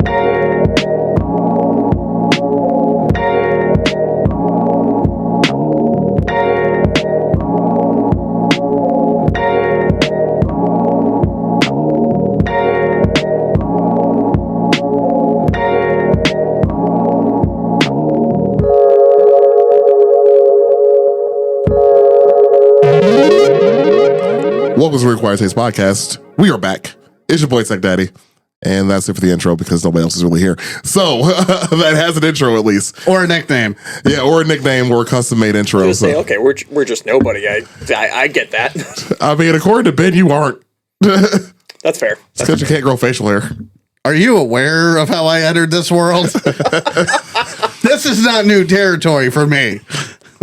Welcome to the Required Taste Podcast. We are back. It's your boy Tech Daddy. And that's it for the intro because nobody else is really here. So that has an intro at least. Or a nickname. Yeah, or a nickname or a custom made intro. Just say, okay, we're just nobody. I get that. I mean, according to Ben, you aren't. That's fair. It's because you can't grow facial hair. Are you aware of how I entered this world? This is not new territory for me.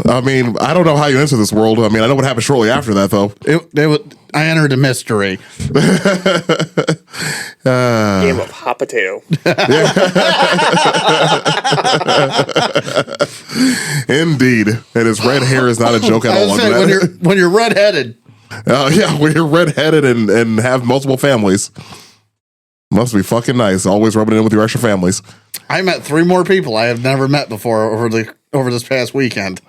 I mean, I don't know how you enter this world. I mean, I know what happened shortly after that, though. I entered a mystery. Game of hot potato. Indeed. And his red hair is not a joke at all. When you're redheaded. Yeah, when you're redheaded and have multiple families. Must be fucking nice. Always rubbing it in with your extra families. I met 3 more people I have never met before over this past weekend.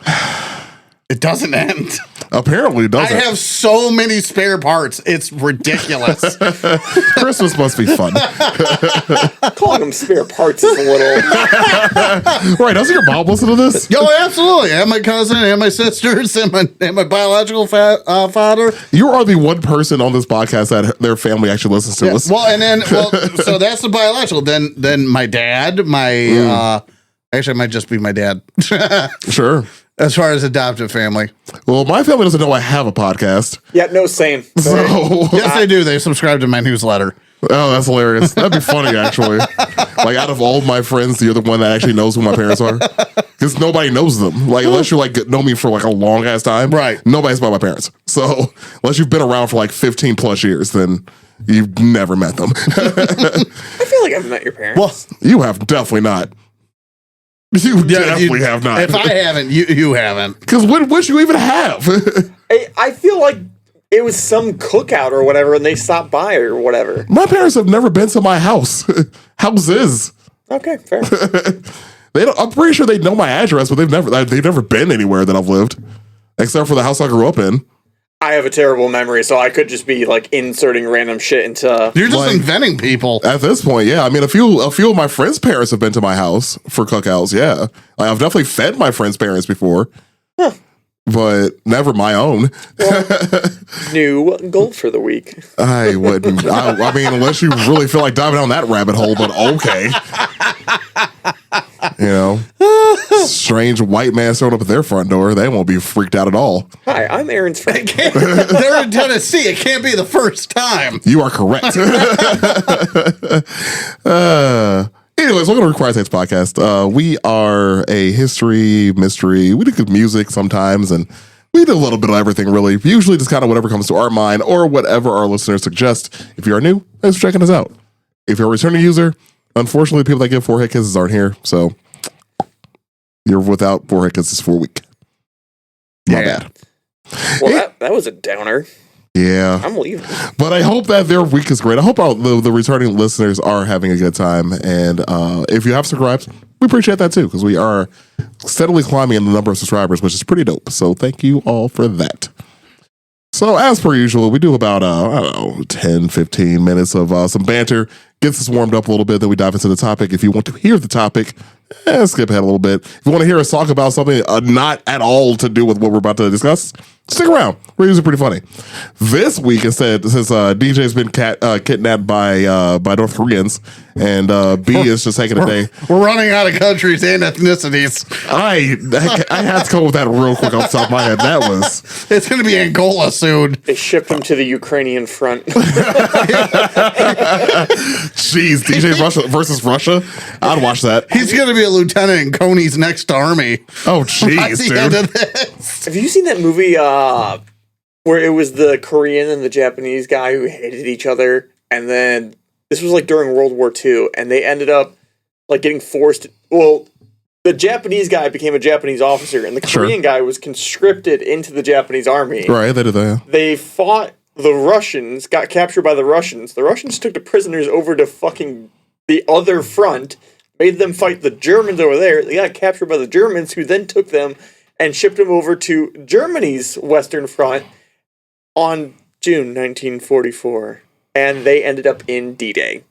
It doesn't end. Apparently it doesn't. I have so many spare parts. It's ridiculous. Christmas must be fun. Calling them spare parts is a little... Right, doesn't your mom listen to this? Yo, absolutely. And my cousin and my sisters and my biological father. You are the one person on this podcast that their family actually listens to us. Well, so that's the biological. Then my dad, actually it might just be my dad. Sure. As far as adoptive family. Well, my family doesn't know I have a podcast. Yeah, no, same. So, yes, they do. They subscribe to my newsletter. Oh, that's hilarious. That'd be funny, actually. Like, out of all my friends, you're the one that actually knows who my parents are. Because nobody knows them. Like, unless you, know me for, a long-ass time. Right. Nobody's about my parents. So, unless you've been around for, 15-plus years, then you've never met them. I feel like I've met your parents. Well, you have definitely not. You definitely have not. If I haven't, you haven't. Because when would you even have? I feel like it was some cookout or whatever, and they stopped by or whatever. My parents have never been to my house. Houses. Okay, fair. I'm pretty sure they know my address, but they've never been anywhere that I've lived, except for the house I grew up in. I have a terrible memory, so I could just be inserting random shit into. You're just inventing people at this point. Yeah, I mean, a few of my friends' parents have been to my house for cookouts. Yeah, I've definitely fed my friends' parents before, but never my own. Well, new goal for the week. I wouldn't. I mean, unless you really feel like diving down that rabbit hole, but okay. Strange white man showing up at their front door. They won't be freaked out at all. Hi, I'm Aaron's friend. They're in Tennessee. It can't be the first time. You are correct. Anyways, welcome to Required Taste Podcast. We are a history, mystery. We do good music sometimes, and we do a little bit of everything, really. Usually just kind of whatever comes to our mind or whatever our listeners suggest. If you are new, thanks for checking us out. If you're a returning user, unfortunately, people that give forehead kisses aren't here, so you're without forehead kisses for a week. My bad. Well, that was a downer. Yeah. I'm leaving. But I hope that their week is great. I hope the returning listeners are having a good time. And if you have subscribed, we appreciate that too, because we are steadily climbing in the number of subscribers, which is pretty dope. So thank you all for that. So as per usual, we do about, 10, 15 minutes of some banter, gets us warmed up a little bit, then we dive into the topic. If you want to hear the topic, skip ahead a little bit. If you want to hear us talk about something not at all to do with what we're about to discuss, stick around. We're usually pretty funny. This week, instead, since DJ's been kidnapped by North Koreans, and B is just taking a day. We're running out of countries and ethnicities. I had to come up with that real quick off the top of my head. It's going to be Angola soon. They shipped him to the Ukrainian front. Jeez, DJ Russia versus Russia? I'd watch that. He's going to be a lieutenant in Coney's next army. Oh, jeez, dude. End of this. Have you seen that movie where it was the Korean and the Japanese guy who hated each other? And then this was during World War II, and they ended up getting forced. Well, the Japanese guy became a Japanese officer, and the Korean guy was conscripted into the Japanese army. Right, they did that. They fought the Russians, got captured by the Russians. The Russians took the prisoners over to fucking the other front, made them fight the Germans over there. They got captured by the Germans, who then took them and shipped them over to Germany's Western Front on June 1944. And they ended up in D-Day.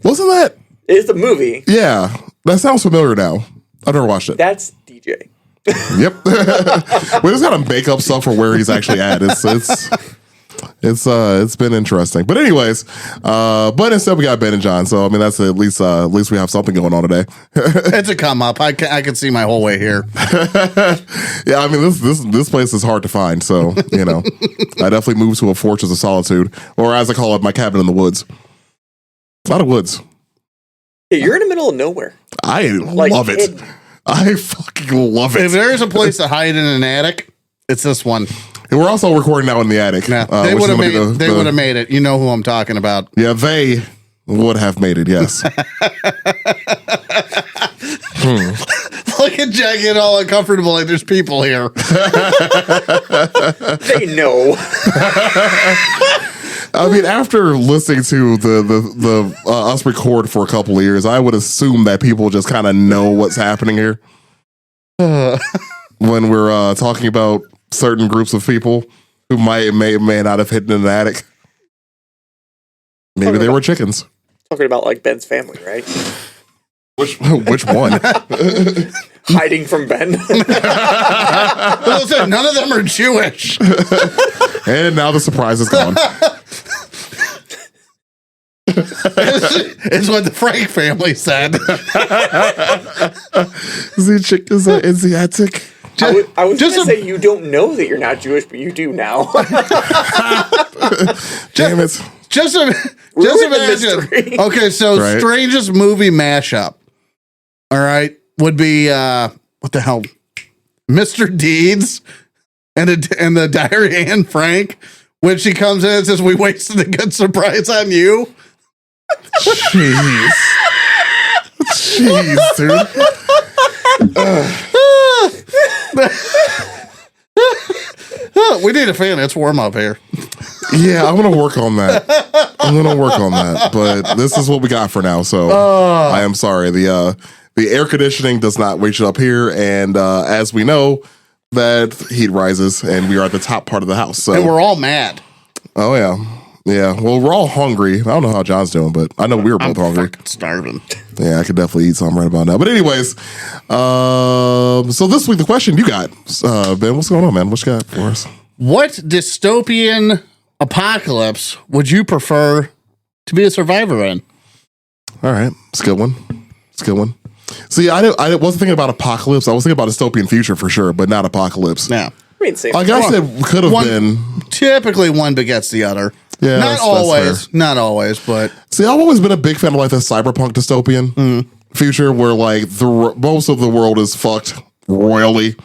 Wasn't that? It's the movie. Yeah, that sounds familiar now. I've never watched it. That's DJ. Yep. We just gotta make up stuff for where he's actually at. It's been interesting. But anyways, but instead we got Ben and John. So I mean that's at least we have something going on today. It's a come up. I can see my whole way here. Yeah, I mean this place is hard to find. So you know, I definitely moved to a fortress of solitude, or as I call it, my cabin in the woods. A lot of woods. Yeah, you're in the middle of nowhere. I love it. hidden. I fucking love it. If there's a place to hide in an attic, it's this one. And we're also recording now in the attic. Yeah, they which would have is gonna made. be They would have made it. You know who I'm talking about. Yeah, they would have made it. Yes. Look at Jack getting all uncomfortable. Like there's people here. They know. I mean, after listening to the us record for a couple of years, I would assume that people just kind of know what's happening here when we're talking about certain groups of people who may not have hidden in an attic. Maybe they were chickens. Talking about like Ben's family, right? Which one? Hiding from Ben. Listen, none of them are Jewish. And now the surprise is gone. It's what the Frank family said. Is the attic? I was just going to say you don't know that you're not Jewish, but you do now. Damn it. Just the imagine. mystery. Okay, so Right. strangest movie mashup. All right, would be what the hell, Mr. Deeds and the Diary of Anne Frank when she comes in and says, "We wasted a good surprise on you." Jeez, dude. We need a fan. It's warm up here. Yeah, I'm gonna work on that. But this is what we got for now. So I am sorry. The air conditioning does not wake you up here, and as we know, that heat rises, and we are at the top part of the house. So And we're all mad. oh yeah. Well, we're all hungry. I don't know how John's doing, but I know we were both hungry. Fucking starving. Yeah, I could definitely eat something right about now. But anyways, so this week the question you got, Ben, what's going on, man? What you got for us? What dystopian apocalypse would you prefer to be a survivor in? All right, it's a good one. See, I wasn't thinking about apocalypse. I was thinking about dystopian future for sure, but not apocalypse. Yeah. I mean, same. I guess it could have been. Typically, one begets the other. Yeah, not that's always. fair. Not always, but See, I've always been a big fan of like the cyberpunk dystopian future where like most of the world is fucked royally.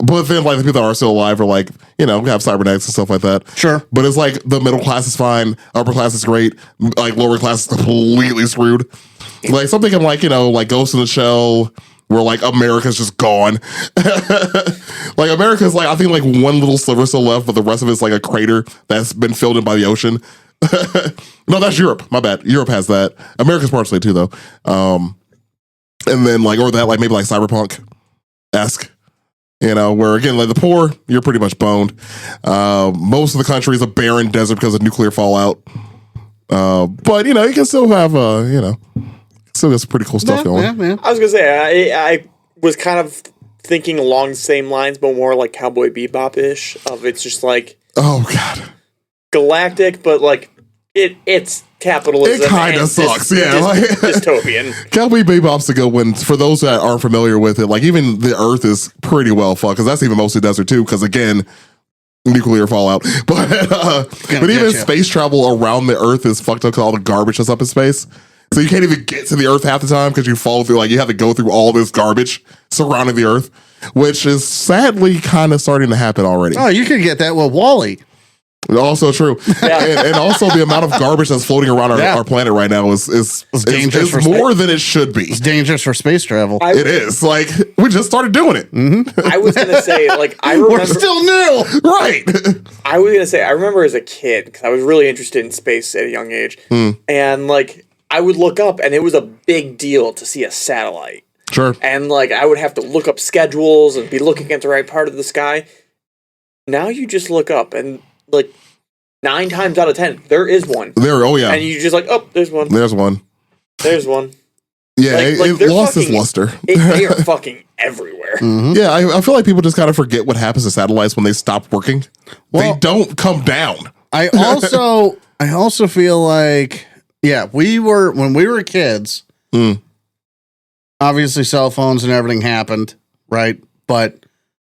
But then like the people that are still alive are like, you know, have cybernetics and stuff like that. Sure. But it's like the middle class is fine, upper class is great, like lower class is completely screwed. Like something like, you know, like Ghost in the Shell, where like America's just gone. Like America's like, I think like one little sliver still left, but the rest of it's like a crater that's been filled in by the ocean. No, that's Europe. My bad. Europe has that. America's partially too though. And then like, or that like maybe like cyberpunk-esque. You know, where again, like the poor, you're pretty much boned. Most of the country is a barren desert because of nuclear fallout. But you know, you can still have still got some pretty cool stuff going. Yeah. I was going to say, I was kind of thinking along the same lines, but more like Cowboy Bebop-ish. Of it's just like Oh god. galactic, but like it's capitalism. It kinda and sucks, yeah, like- dystopian. Cowboy Bebop's a good one. For those that aren't familiar with it, like even the Earth is pretty well fucked because that's even mostly desert too. Because again, nuclear fallout. But even get ya. space travel around the Earth is fucked up because all the garbage that's up in space. So you can't even get to the Earth half the time because you fall through. Like you have to go through all this garbage surrounding the Earth, which is sadly kind of starting to happen already. Oh, you could get that with Wall-E. Also true, Yeah. and also the amount of garbage that's floating around Yeah. our planet right now is dangerous for more than it should be. It's dangerous for space travel. It is like we just started doing it, I was gonna say, like, I remember. We're still new. right? I was gonna say, I remember as a kid because I was really interested in space at a young age, and like I would look up, and it was a big deal to see a satellite. Sure. And, like, I would have to look up schedules and be looking at the right part of the sky. Now you just look up, and, like, 9 times out of 10, there is one. Oh, yeah. And you just like, oh, there's one. There's one. There's one. Yeah, it lost its luster. They are fucking everywhere. Mm-hmm. Yeah, I feel like people just kind of forget what happens to satellites when they stop working. Well, they don't come down. I also feel like, yeah, when we were kids, obviously cell phones and everything happened, right?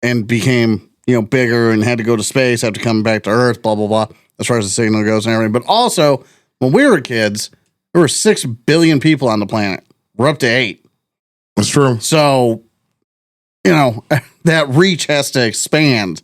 And became, bigger and had to go to space, have to come back to Earth, blah, blah, blah, as far as the signal goes and everything. But also, when we were kids, there were 6 billion people on the planet. We're up to 8. That's true. So, that reach has to expand.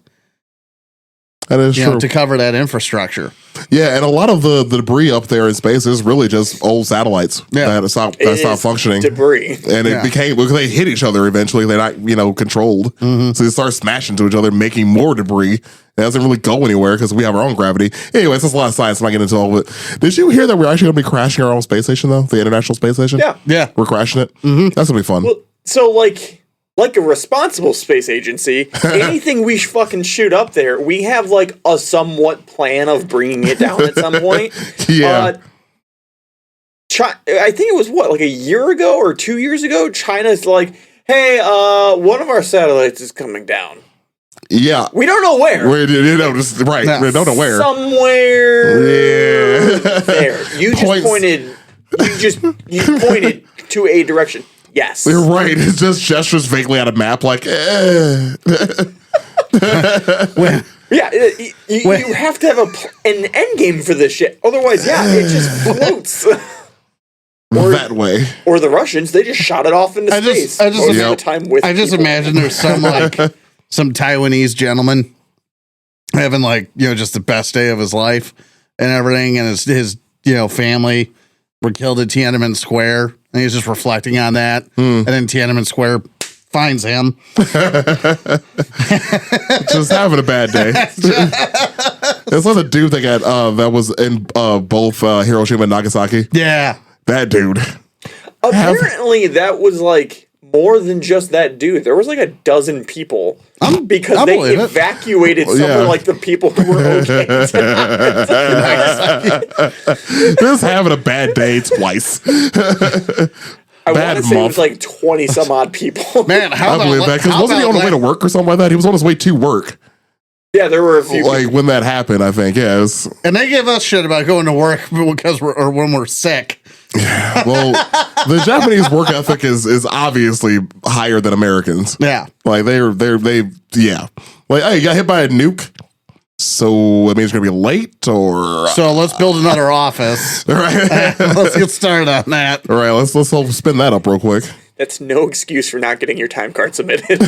That is true. To cover that infrastructure. Yeah, and a lot of the debris up there in space is really just old satellites that stopped functioning. Debris. And it became, because they hit each other eventually. They're not, controlled. Mm-hmm. So they start smashing into each other, making more debris. It doesn't really go anywhere because we have our own gravity. Anyways, that's a lot of science. I'm not getting into all of it. Did you hear that we're actually going to be crashing our own space station, though? The International Space Station? Yeah. Yeah. We're crashing it? Mm-hmm. That's going to be fun. Well, so, like a responsible space agency, anything we fucking shoot up there, we have like a somewhat plan of bringing it down at some point. Yeah. I think it was like a year ago or 2 years ago, China's like, hey, one of our satellites is coming down. Yeah. We don't know where. Just right. Yeah. We don't know where. Somewhere there. You pointed to a direction. Yes. You're right. It's just gestures vaguely at a map like, Yeah, you have to have an end game for this shit. Otherwise, it just floats. that way. Or the Russians, they just shot it off into space. I just imagine there's some some Taiwanese gentleman having just the best day of his life and everything, and his family were killed at Tiananmen Square, and he's just reflecting on that, and then Tiananmen Square finds him. Just having a bad day. It's like the dude that was in both Hiroshima and Nagasaki. Yeah. That dude. Apparently, that was more than just that dude. There was a dozen people because they evacuated some of the people who were okay. Just having a bad day twice. I want to say it was 20 some odd people. Man, I believe that, because wasn't he on the way to work or something like that? He was on his way to work. Yeah, there were a few. When that happened, I think. Yeah, and they give us shit about going to work because when we're sick. Yeah, well, the Japanese work ethic is obviously higher than Americans. Yeah, they yeah. Hey, you got hit by a nuke, so it means you're gonna be late, or so let's build another office. All right, let's get started on that. All right, let's spin that up real quick. That's no excuse for not getting your time card submitted.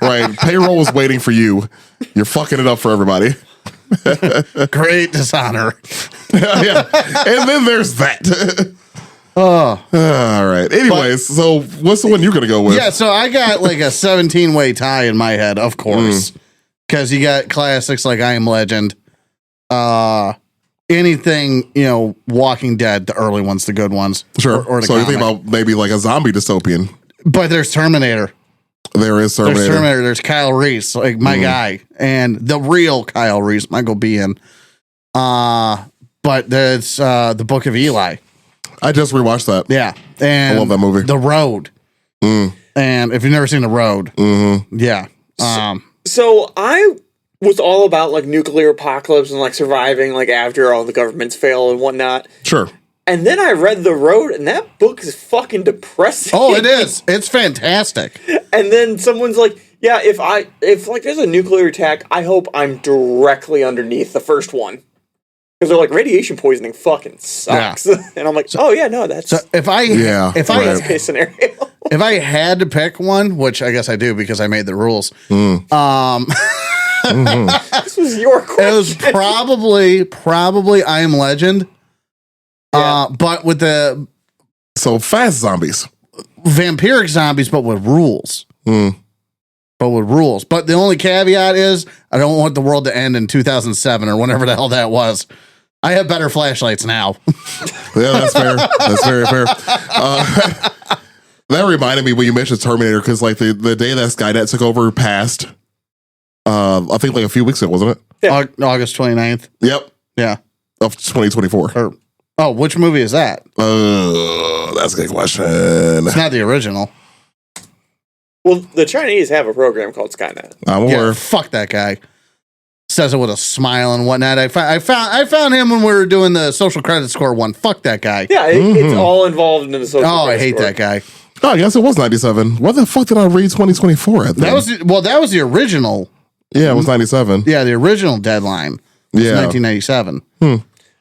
Right, payroll was waiting for you. You're fucking it up for everybody. Great dishonor. Yeah, and then there's that. All right. Anyways, so what's the one you're gonna go with? Yeah, so I got a 17-way tie in my head, of course, because you got classics like I Am Legend, anything Walking Dead, the early ones, the good ones, Sure. or the so you comic. think about maybe a zombie dystopian? But there's Terminator. There is Terminator. There's Terminator. There's Kyle Reese, my guy, and the real Kyle Reese, Michael Biehn. But there's the Book of Eli. I just rewatched that. Yeah, and I love that movie. The Road. And if you've never seen The Road, yeah. So I was all about nuclear apocalypse and surviving after all the governments fail and whatnot. Sure. And then I read The Road, and that book is fucking depressing. Oh, it is. It's fantastic. And then someone's like, yeah, if there's a nuclear attack, I hope I'm directly underneath the first one. Because they're like, radiation poisoning fucking sucks. Yeah. And I'm like, oh yeah, no, that's best case scenario. If I had to pick one, which I guess I do because I made the rules. This was your question. It was probably I Am Legend. Yeah. But with the fast zombies, vampiric zombies, but with rules. But the only caveat is I don't want the world to end in 2007 or whenever the hell that was. I have better flashlights now. Yeah, that's fair. That's very fair. That reminded me when you mentioned Terminator, because like the day that Skynet took over passed, I think like a few weeks ago, wasn't it? Yeah. August 29th. Yep. Yeah. Of 2024. Which movie is that? That's a good question. It's not the original. Well, the Chinese have a program called Skynet. I'm aware. Yeah, fuck that guy. Says it with a smile and whatnot. I found him when we were doing the social credit score one. Fuck that guy. Yeah, it's all involved in the social. Oh, I credit hate score. that guy. Oh, I guess it was 97. What the fuck did I read 2024 at? That was the original. Yeah, it was 97. Yeah, the original deadline was Yeah. 1997.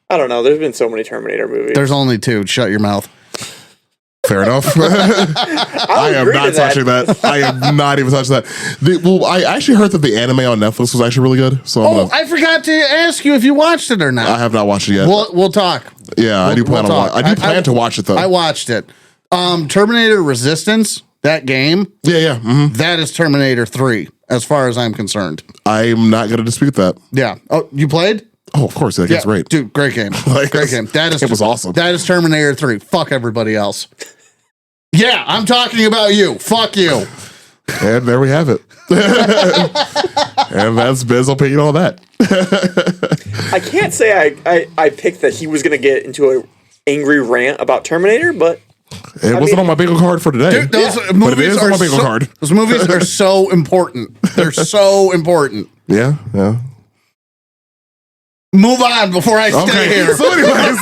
I don't know. There's been so many Terminator movies. There's only two. Shut your mouth. Fair enough. I am not touching that. I am not even touching that. I actually heard that the anime on Netflix was actually really good. So I forgot to ask you if you watched it or not. I have not watched it yet. We'll talk. Yeah, I do plan we'll on. talk. I do plan to watch it though. I watched it. Terminator Resistance, that game, yeah. that is Terminator 3, as far as I'm concerned. I'm not going to dispute that. Yeah. Oh, you played? Oh, of course, that game's great. Dude, great game. Like, Great game. it was awesome. That is Terminator 3. Fuck everybody else. Yeah, I'm talking about you. Fuck you. And there we have it. And that's Biz's opinion on that. I can't say I picked that he was going to get into an angry rant about Terminator, but It wasn't on my bingo card for today. Dude, those but it movies is on are my bingo card. Those movies are so important. They're so important. Yeah. Move on before I stay here. So anyways.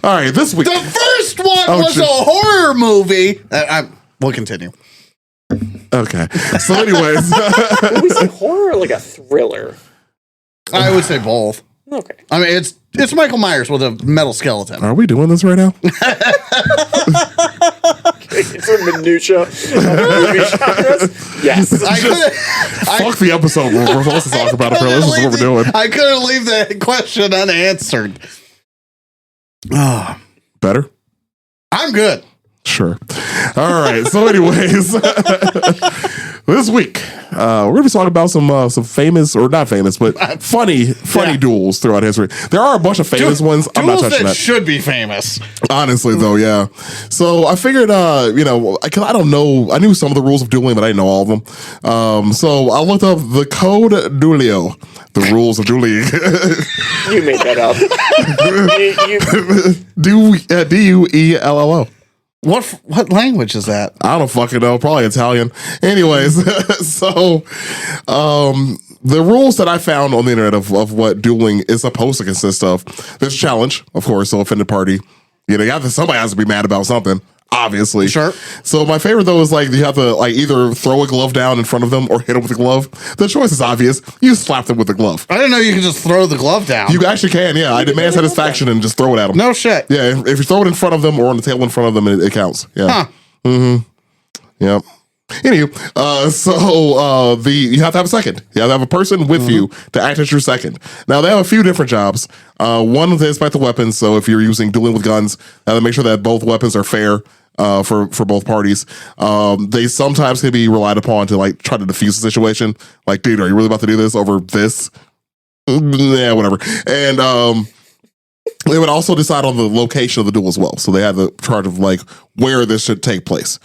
All right, this week. The first one was a horror movie. We'll continue. Okay. So anyways. would we say horror or like a thriller? I would say both. Okay. I mean, it's Michael Myers with a metal skeleton. Are we doing this right now? It's a minutia of movie genres. Yes. Fuck the episode we're supposed to talk about it. This is what we're doing. I couldn't leave the question unanswered. Better? I'm good. Sure. All right. So anyways, this week, we're going to be talking about some famous, or not famous, but funny duels throughout history. There are a bunch of famous ones. I'm not touching that. Should be famous. Honestly, though, yeah. So I figured, because I don't know, I knew some of the rules of dueling, but I didn't know all of them. So I looked up the Code Duelio, the rules of dueling. You made that up. Duello. What language is that? I don't fucking know. Probably Italian. Anyways, so the rules that I found on the internet of what dueling is supposed to consist of. There's a challenge, of course, so offended party. Somebody has to be mad about something. Obviously. Sure. So my favorite though is like you have to like either throw a glove down in front of them or hit them with a glove. The choice is obvious. You slap them with the glove. I didn't know you could just throw the glove down. You actually can, yeah. I demand satisfaction and just throw it at them. No shit. Yeah, if you throw it in front of them or on the table in front of them, it counts. Yeah. Huh. Mm-hmm. Yep. Anywho, you have to have a second. You have to have a person with you to act as your second. Now they have a few different jobs. One is inspect the weapons. So if you're dueling with guns, to make sure that both weapons are fair for both parties. They sometimes can be relied upon to like try to defuse the situation. Like, dude, are you really about to do this over this? Yeah, whatever. And they would also decide on the location of the duel as well. So they have the charge of like where this should take place.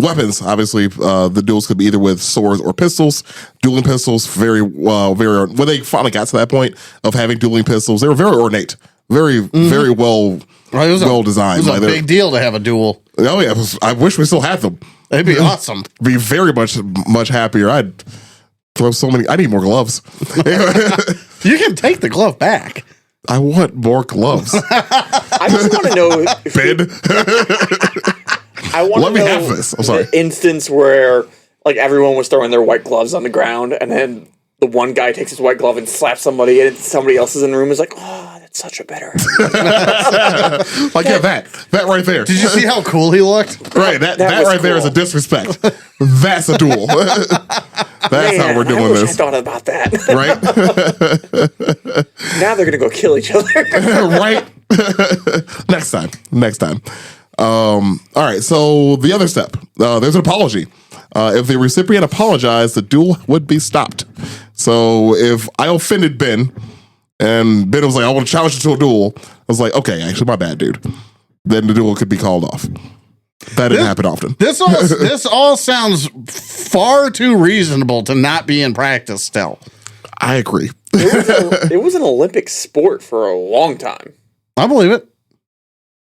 Weapons, obviously, the duels could be either with swords or pistols. Dueling pistols, very when they finally got to that point of having dueling pistols, they were very ornate, very well designed. It was a big deal to have a duel. Oh yeah, I wish we still had them. It'd be awesome. Be very much happier. I'd throw so many. I need more gloves. You can take the glove back. I want more gloves. I just want to know. Ben. I want Let to me know have this. I'm sorry. the instance where like everyone was throwing their white gloves on the ground, and then the one guy takes his white glove and slaps somebody, and somebody else is in the room is like, "Oh, that's such a better." Like that right there. Did you see how cool he looked? Right, that was right there is a cool. disrespect. That's a duel. That's how we're doing I wish this. I thought about that. Right? Now they're gonna go kill each other. Right? Next time. All right, so the other step, there's an apology. If the recipient apologized, the duel would be stopped. So if I offended Ben and Ben was like, I want to challenge you to a duel, I was like, okay, actually, my bad, dude. Then the duel could be called off. That didn't happen often. This all sounds far too reasonable to not be in practice still. I agree. It was an Olympic sport for a long time. I believe it.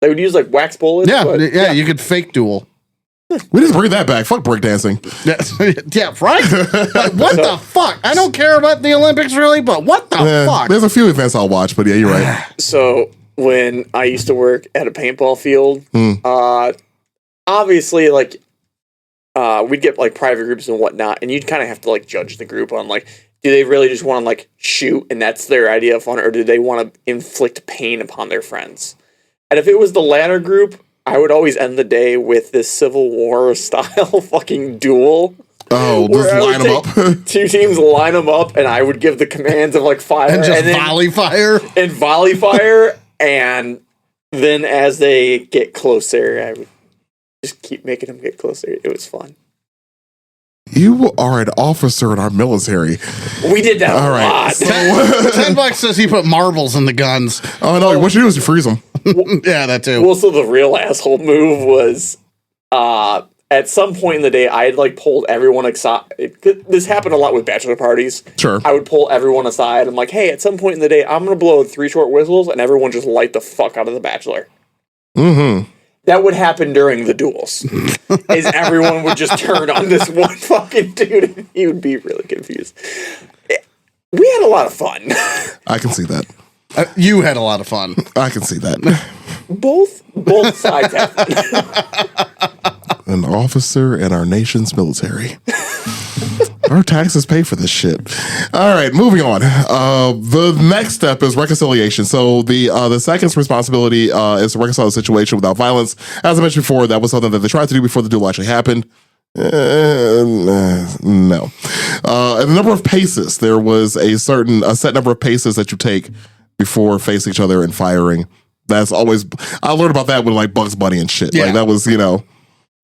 They would use like wax bullets. Yeah, you could fake duel. We just bring that back. Fuck breakdancing. Yeah, right? Like, what the fuck? I don't care about the Olympics really, but what the fuck? There's a few events I'll watch, but yeah, you're right. So when I used to work at a paintball field, obviously like we'd get like private groups and whatnot, and you'd kind of have to like judge the group on like, do they really just want to like shoot and that's their idea of fun, or do they want to inflict pain upon their friends? And if it was the latter group, I would always end the day with this Civil War style fucking duel. Oh, just line them up. Two teams line them up, and I would give the commands of like fire And just volley fire. and volley fire, and then as they get closer, I would just keep making them get closer. It was fun. You are an officer in our military. We did that All a right. lot. So, $10 says he put marbles in the guns. oh no! What you do is you freeze them. Yeah, that too. Well, so the real asshole move was, at some point in the day, I had like pulled everyone aside. This happened a lot with bachelor parties. Sure. I would pull everyone aside. I'm like, hey, at some point in the day, I'm gonna blow 3 short whistles, and everyone just light the fuck out of the bachelor. Mm-hmm. That would happen during the duels. Is everyone would just turn on this one fucking dude, and he would be really confused. We had a lot of fun. I can see that. You had a lot of fun. I can see that. Both sides had fun. An officer in our nation's military. Our taxes pay for this shit. All right, moving on. The next step is reconciliation. So the second's responsibility is to reconcile the situation without violence. As I mentioned before, that was something that they tried to do before the duel actually happened. No. And the number of paces, there was a set number of paces that you take before facing each other and firing. That's always, I learned about that with like Bugs Bunny and shit. Yeah. Like that was,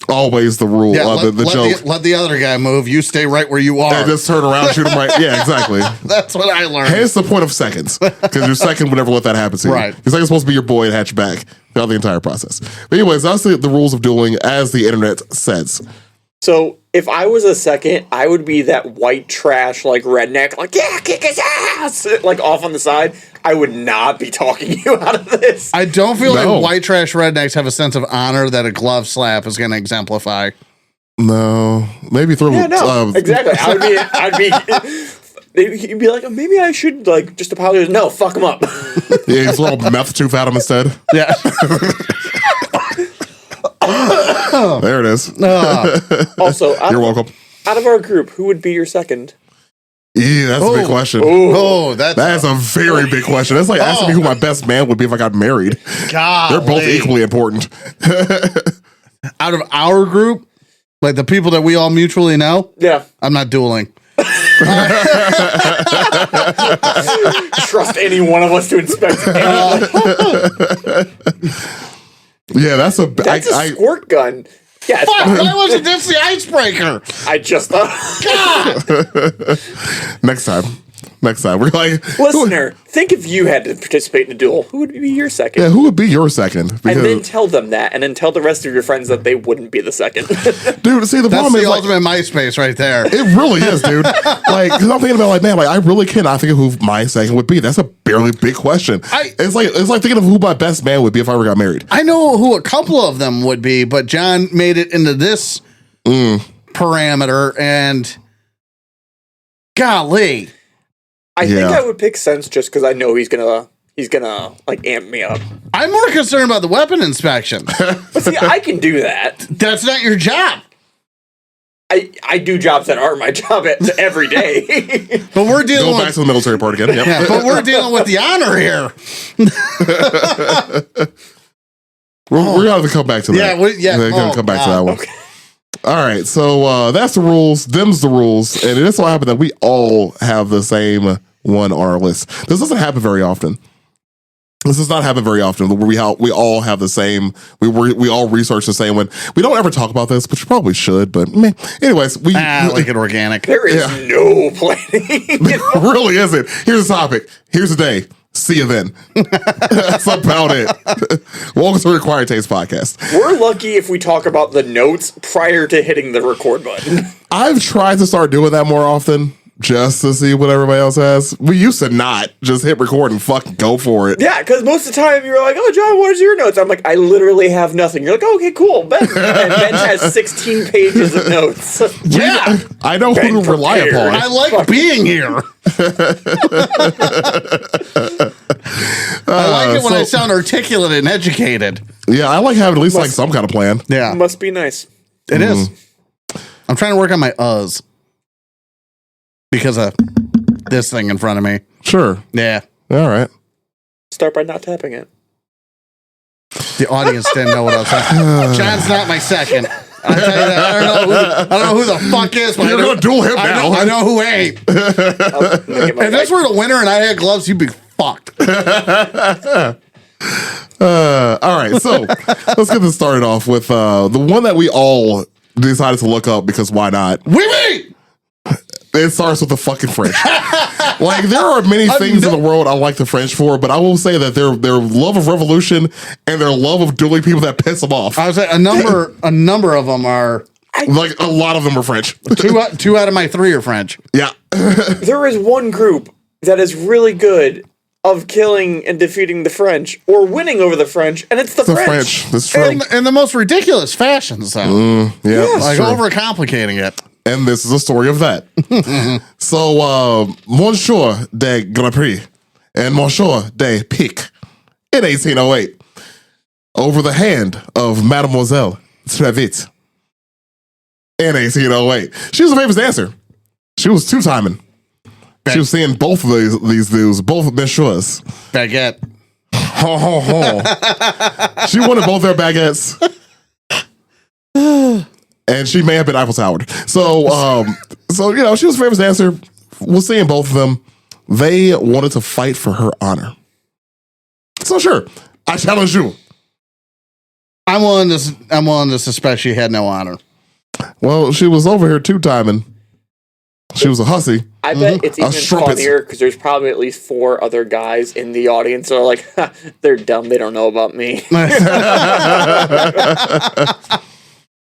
always the rule, the joke. Let the other guy move. You stay right where you are. And just turn around, shoot him right. Yeah, exactly. That's what I learned. Hence the point of seconds, because your second would never let that happen to you. Right. Your second's supposed to be your boy and hatch back throughout the entire process. But anyways, that's the rules of dueling as the internet says. So if I was a second, I would be that white trash like redneck, like yeah, kick his ass, like off on the side. I would not be talking you out of this. I don't feel like white trash rednecks have a sense of honor that a glove slap is going to exemplify. No, maybe throw. Yeah, no, exactly. I'd be. You'd be like, maybe I should like just apologize. No, fuck him up. Yeah, you throw a meth tooth at him instead. Yeah. There it is. Also, You're welcome. Out of our group, who would be your second? Yeah, that's a big question. Oh, that's a very big question. That's like asking me who my best man would be if I got married. God, they're both equally important. Out of our group, like the people that we all mutually know, Yeah. I'm not dueling. Trust any one of us to inspect anyone. Yeah, that's a squirt gun. Yeah, Fuck, why wasn't this the icebreaker? I just thought. God. Next time. We're like, Listener, think if you had to participate in a duel, who would be your second? yeah, who would be your second? Because, And then tell them that, and then tell the rest of your friends that they wouldn't be the second. dude, see, the That's problem the is like, ultimate MySpace right there. it really is, dude. Like, because I'm thinking about like, man, like I really cannot think of who my second would be. That's a barely big question. It's like thinking of who my best man would be if I ever got married. I know who a couple of them would be, but John made it into this parameter, and golly. I think I would pick Sense just because I know he's gonna like amp me up. I'm more concerned about the weapon inspection. But see, I can do that. That's not your job. I do jobs that aren't my job every day. But we're dealing Go back to the military part again. Yep. Yeah, but we're dealing with the honor here. We're gonna have to come back to that. Yeah, We're gonna come back to that one. Okay. All right, so that's the rules. Them's the rules, and it just so happened that we all have the same one on our list. This doesn't happen very often. This does not happen very often. Where we all have the same. We all research the same one. We don't ever talk about this, but you probably should. But anyways, we like it organic. There is no planning. really isn't. Here's the topic. Here's the day. See you then. That's about it. Welcome to Required Taste Podcast. We're lucky if we talk about the notes prior to hitting the record button. I've tried to start doing that more often just to see what everybody else has. We used to not just hit record and fucking go for it. Yeah, because most of the time you're like, oh, John, what is your notes? I'm like, I literally have nothing. You're like, oh, okay, cool. Ben. And Ben has 16 pages of notes. Yeah. I know who to rely upon. I like being here. I like it when I sound articulate and educated. Yeah, I like having at least like some kind of plan. Yeah. Must be nice. It is. I'm trying to work on my uhs. Because of this thing in front of me. Sure. Yeah. All right. Start by not tapping it. The audience didn't know what I was saying. John's not my second. I'll tell you that. I don't know who the fuck is. But You're going to duel him now. I know who ain't. If this were the winner and I had gloves, you'd be fucked. All right. So let's get this started off with the one that we all decided to look up because why not? Oui. It starts with the fucking French. Like, there are many things in the world I like the French for, but I will say that their love of revolution and their love of dueling people that piss them off. I would say a number of them are like a lot of them are French. two out of my three are French. Yeah. There is one group that is really good of killing and defeating the French or winning over the French, and it's the French. That's true. In the most ridiculous fashions, though. Yeah, like true. overcomplicating it. And this is a story of that. So, Monsieur de Grand Prix and Monsieur de Pique in 1808, over the hand of Mademoiselle Trevit in 1808. She was a famous dancer. She was two-timing. She was seeing both of these dudes, both messieurs. Baguette. Ho, ho, ho. She wanted both their baguettes. And she may have been Eiffel Towered. So, she was a famous dancer. We're seeing both of them. They wanted to fight for her honor. So sure, I challenge you. I'm willing to suspect she had no honor. Well, she was over here two-timing. She was a hussy. I bet it's even funnier because there's probably at least 4 other guys in the audience that are like, they're dumb. They don't know about me.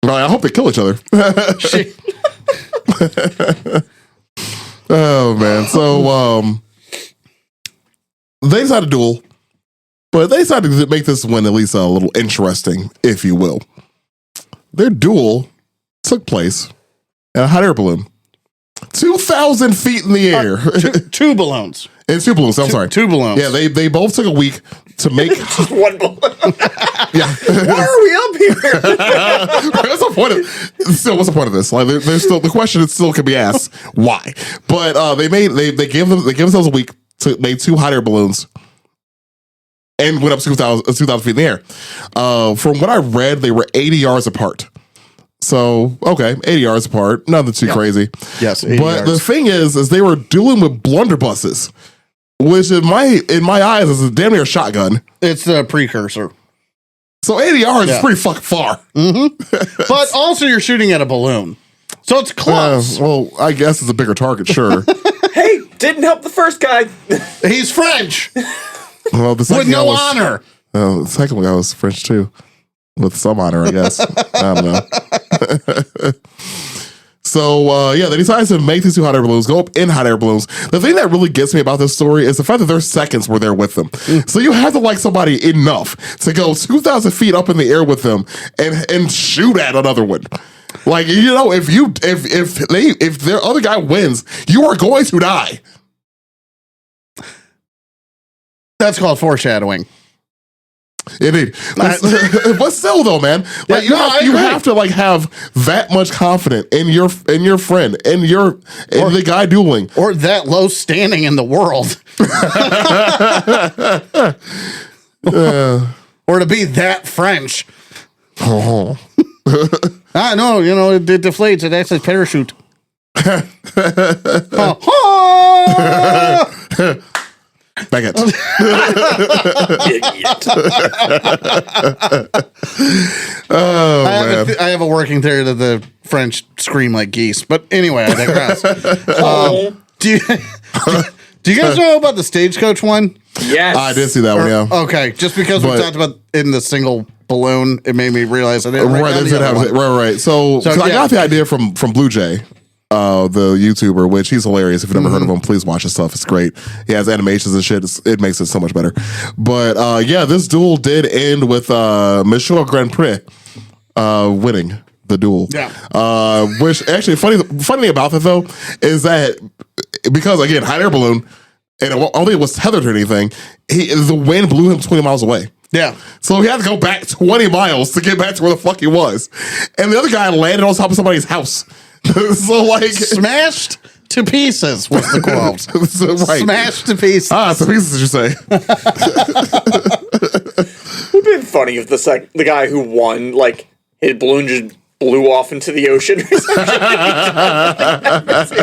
I hope they kill each other. Oh man! So they decided to duel, but they decided to make this one at least a little interesting, if you will. Their duel took place in a hot air balloon, 2,000 feet in the air. Two balloons. And two balloons. I'm sorry, two balloons. Yeah, they both took a week to make just one balloon. Yeah. Why are we up here? What's the point what's the point of this? Like, there's still the question. It still can be asked why. But they gave themselves a week to make 2 hot air balloons and went up 2,000 feet in the air. From what I read, they were 80 yards apart. So, okay, 80 yards apart. Nothing too crazy. Yes, but the thing is they were dealing with blunderbusses, which in my eyes is a damn near a shotgun. It's the precursor. So 80 yards is pretty fucking far. Mm-hmm. But also you're shooting at a balloon. So it's close. Well, I guess it's a bigger target, sure. Hey, didn't help the first guy. He's French. Well, the second with no honor. The second guy was French too. With some honor, I guess. I don't know. So, they decided to make these 2 hot air balloons, go up in hot air balloons. The thing that really gets me about this story is the fact that their seconds were there with them. So you have to like somebody enough to go 2,000 feet up in the air with them and shoot at another one. Like, if their other guy wins, you are going to die. That's called foreshadowing. Indeed. But still though, man, like you have to like have that much confidence in your friend and the guy dueling. Or that low standing in the world. Or to be that French. Oh. No, it deflates. It acts like parachute. Baguette. Idiot. Oh, man. I have a working theory that the French scream like geese. But anyway, I digress. Do you guys know about the Stagecoach one? Yes. I did see that one, yeah. Okay, just because we But- talked about in the single balloon, it made me realize I didn't write Right, down they the did other have one. right. So I yeah. got the idea from Blue Jay, the YouTuber, which he's hilarious. If you've never heard of him, please watch his stuff. It's great. He has animations and shit. It makes it so much better. But yeah, this duel did end with Monsieur Grand Prix winning the duel. Yeah. Which actually funny thing about that though is that because again hot air balloon and I don't think it was tethered to anything. The wind blew him 20 miles away. Yeah. So he had to go back 20 miles to get back to where the fuck he was. And the other guy landed on top of somebody's house. So like Smashed to pieces was the quote. so, right. Smashed to pieces. To pieces, did you say? It would have been funny if the guy who won, like, his balloon just blew off into the ocean.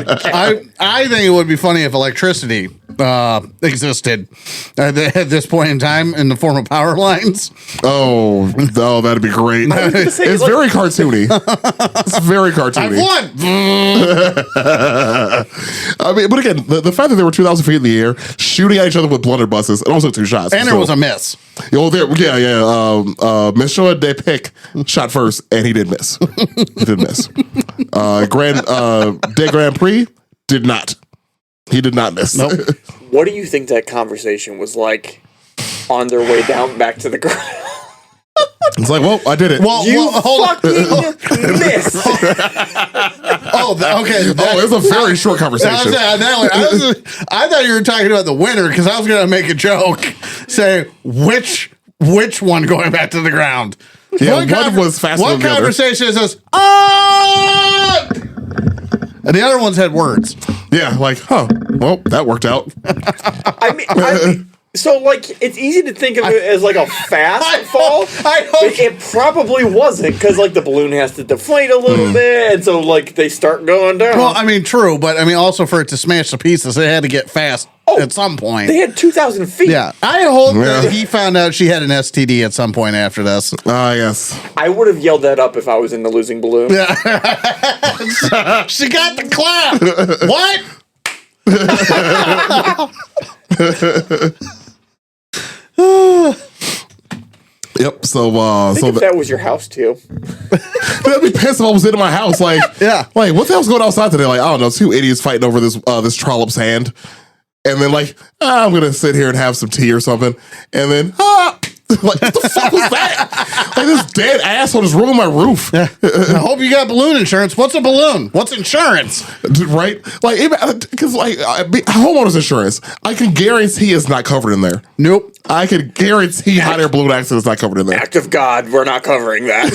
I think it would be funny if electricity existed at this point in time in the form of power lines. Oh, that'd be great. It's very cartoony. It's very cartoony. I won! I mean, but again, the fact that they were 2,000 feet in the air, shooting at each other with blunderbusses, and also 2 shots. And there was a miss. Monsieur De Pic shot first, and he did miss. He did miss. De Grand Prix did not. He did not miss. Nope. What do you think that conversation was like on their way down back to the ground? It's like, well, I did it. Well, You hold on. fucking missed. Okay. It was a very short conversation. I thought you were talking about the winner because I was going to make a joke, say which one going back to the ground. Yeah, one was faster One than the other. conversation says, "Ah!" And the other ones had words. Yeah, like, well, that worked out. I mean, so like it's easy to think of it as like a fast fall. I hope- but it probably wasn't because like the balloon has to deflate a little bit, and so like they start going down. Well, I mean, true, but I mean, also for it to smash to pieces, it had to get fast at some point. they had 2,000 feet. Yeah, I hope Yeah. that he found out she had an STD at some point after this. Yes. I would have yelled that up if I was in the losing balloon. She got the clap. What? Yep. So, I think if that was your house too. that'd be pissed if I was in my house. Like, Yeah. like what the hell's going on outside today? Like, I don't know, 2 idiots fighting over this trollop's hand, and then like, I'm gonna sit here and have some tea or something, and then like, what the fuck was that? Like this dead asshole just ruined my roof. I hope you got balloon insurance. What's a balloon? What's insurance? Right? Like, because like homeowners insurance, I can guarantee it's not covered in there. Nope. I can guarantee hot air balloon accident is not covered in there. Act of God, we're not covering that.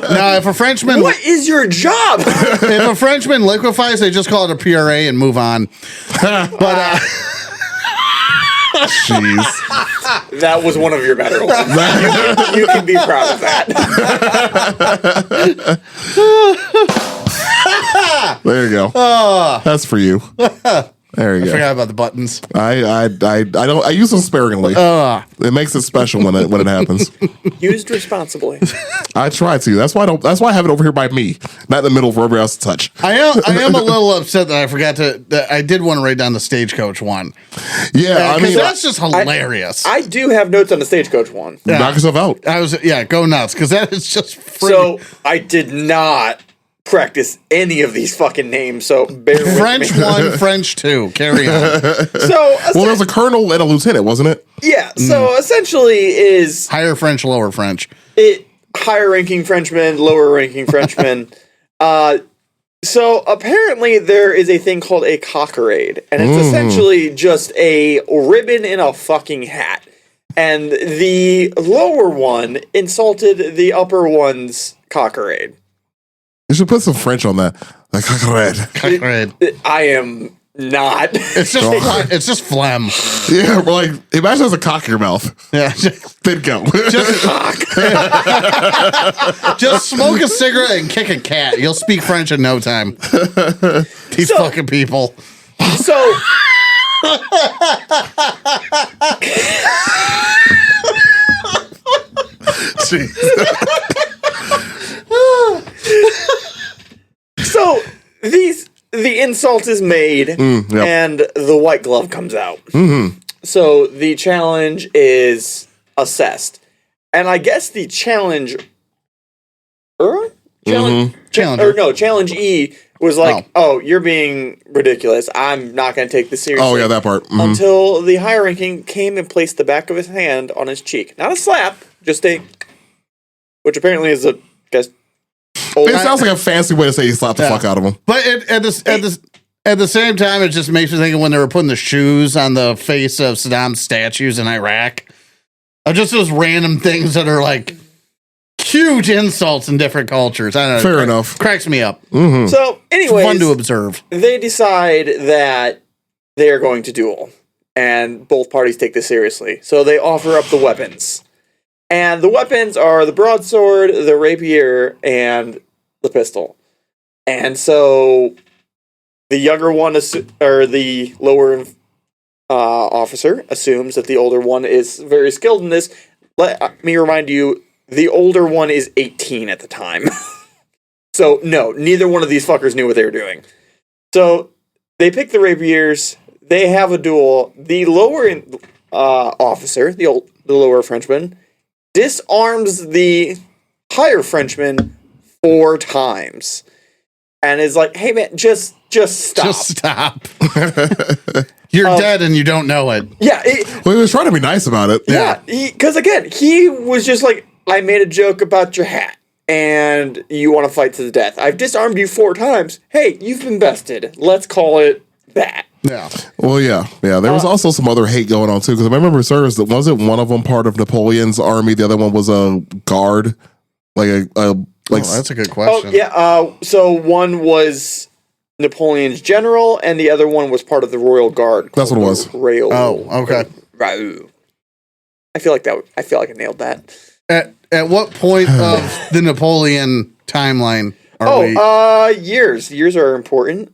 Now, if a Frenchman What is your job? if a Frenchman liquefies, they just call it a PRA and move on. But Jeez. That was one of your better ones. You can be proud of that. There you go. That's for you. There you go. forgot about the buttons. I don't. I use them sparingly. It makes it special when it happens. Used responsibly. I try to. That's why I don't. That's why I have it over here by me, not in the middle for everybody else to touch. I am a little upset that I forgot that I did want to write down the Stagecoach one. Yeah, I Because mean, that's just hilarious. I do have notes on the Stagecoach one. knock yourself out. Go nuts because that is just So I did not practice any of these fucking names, so bear with French me. 1, French 2. Carry on. So Well, there's a colonel and a lieutenant, wasn't it? yeah, so essentially is Higher French, lower French. it higher ranking Frenchman, lower ranking Frenchman. So apparently there is a thing called a cockerade, and it's essentially just a ribbon in a fucking hat. And the lower one insulted the upper one's cockerade. You should put some French on that. Like Cockerade. I am not. It's just phlegm. yeah, we're like imagine there's a cock in your mouth. Yeah. Then go. Just smoke a cigarette and kick a cat. You'll speak French in no time. These So- fucking people. So Jeez. So the insult is made, Yep. and the white glove comes out. Mm-hmm. So the challenge is assessed, and I guess the challenge, challenge E was like, oh, you're being ridiculous. I'm not going to take this seriously. Oh yeah, that part. Mhm. Until the higher ranking came and placed the back of his hand on his cheek, not a slap, just a, which apparently is a guess. It sounds like a fancy way to say you slapped the fuck out of him. But at the same time, it just makes me think of when they were putting the shoes on the face of Saddam's statues in Iraq. Just those random things that are like huge insults in different cultures. I don't know. Fair enough. Cracks me up. Mm-hmm. So, anyways, Fun to observe. they decide that they are going to duel, and both parties take this seriously. So they offer up the weapons. And the weapons are the broadsword, the rapier, and the pistol. And so the younger one, or the lower officer, assumes that the older one is very skilled in this. Let me remind you, the older one is 18 at the time. So, no, neither one of these fuckers knew what they were doing. So they pick the rapiers. They have a duel. The lower officer, the lower Frenchman, disarms the higher Frenchman 4 times, and is like, "Hey man, just stop. Just stop. You're dead and you don't know it." Yeah, Well, he was trying to be nice about it. yeah. Because again, he was just like, "I made a joke about your hat, and you want to fight to the death. I've disarmed you 4 times. Hey, you've been bested. Let's call it that." Yeah. Well, yeah. There was also some other hate going on too, because I remember service that wasn't one of them part of Napoleon's army. The other one was a guard, like That's a good question. Oh yeah. So one was Napoleon's general, and the other one was part of the royal guard. That's what it was. Okay. Raoul. I feel like I nailed that. At what point of the Napoleon timeline are we? Years. Years are important.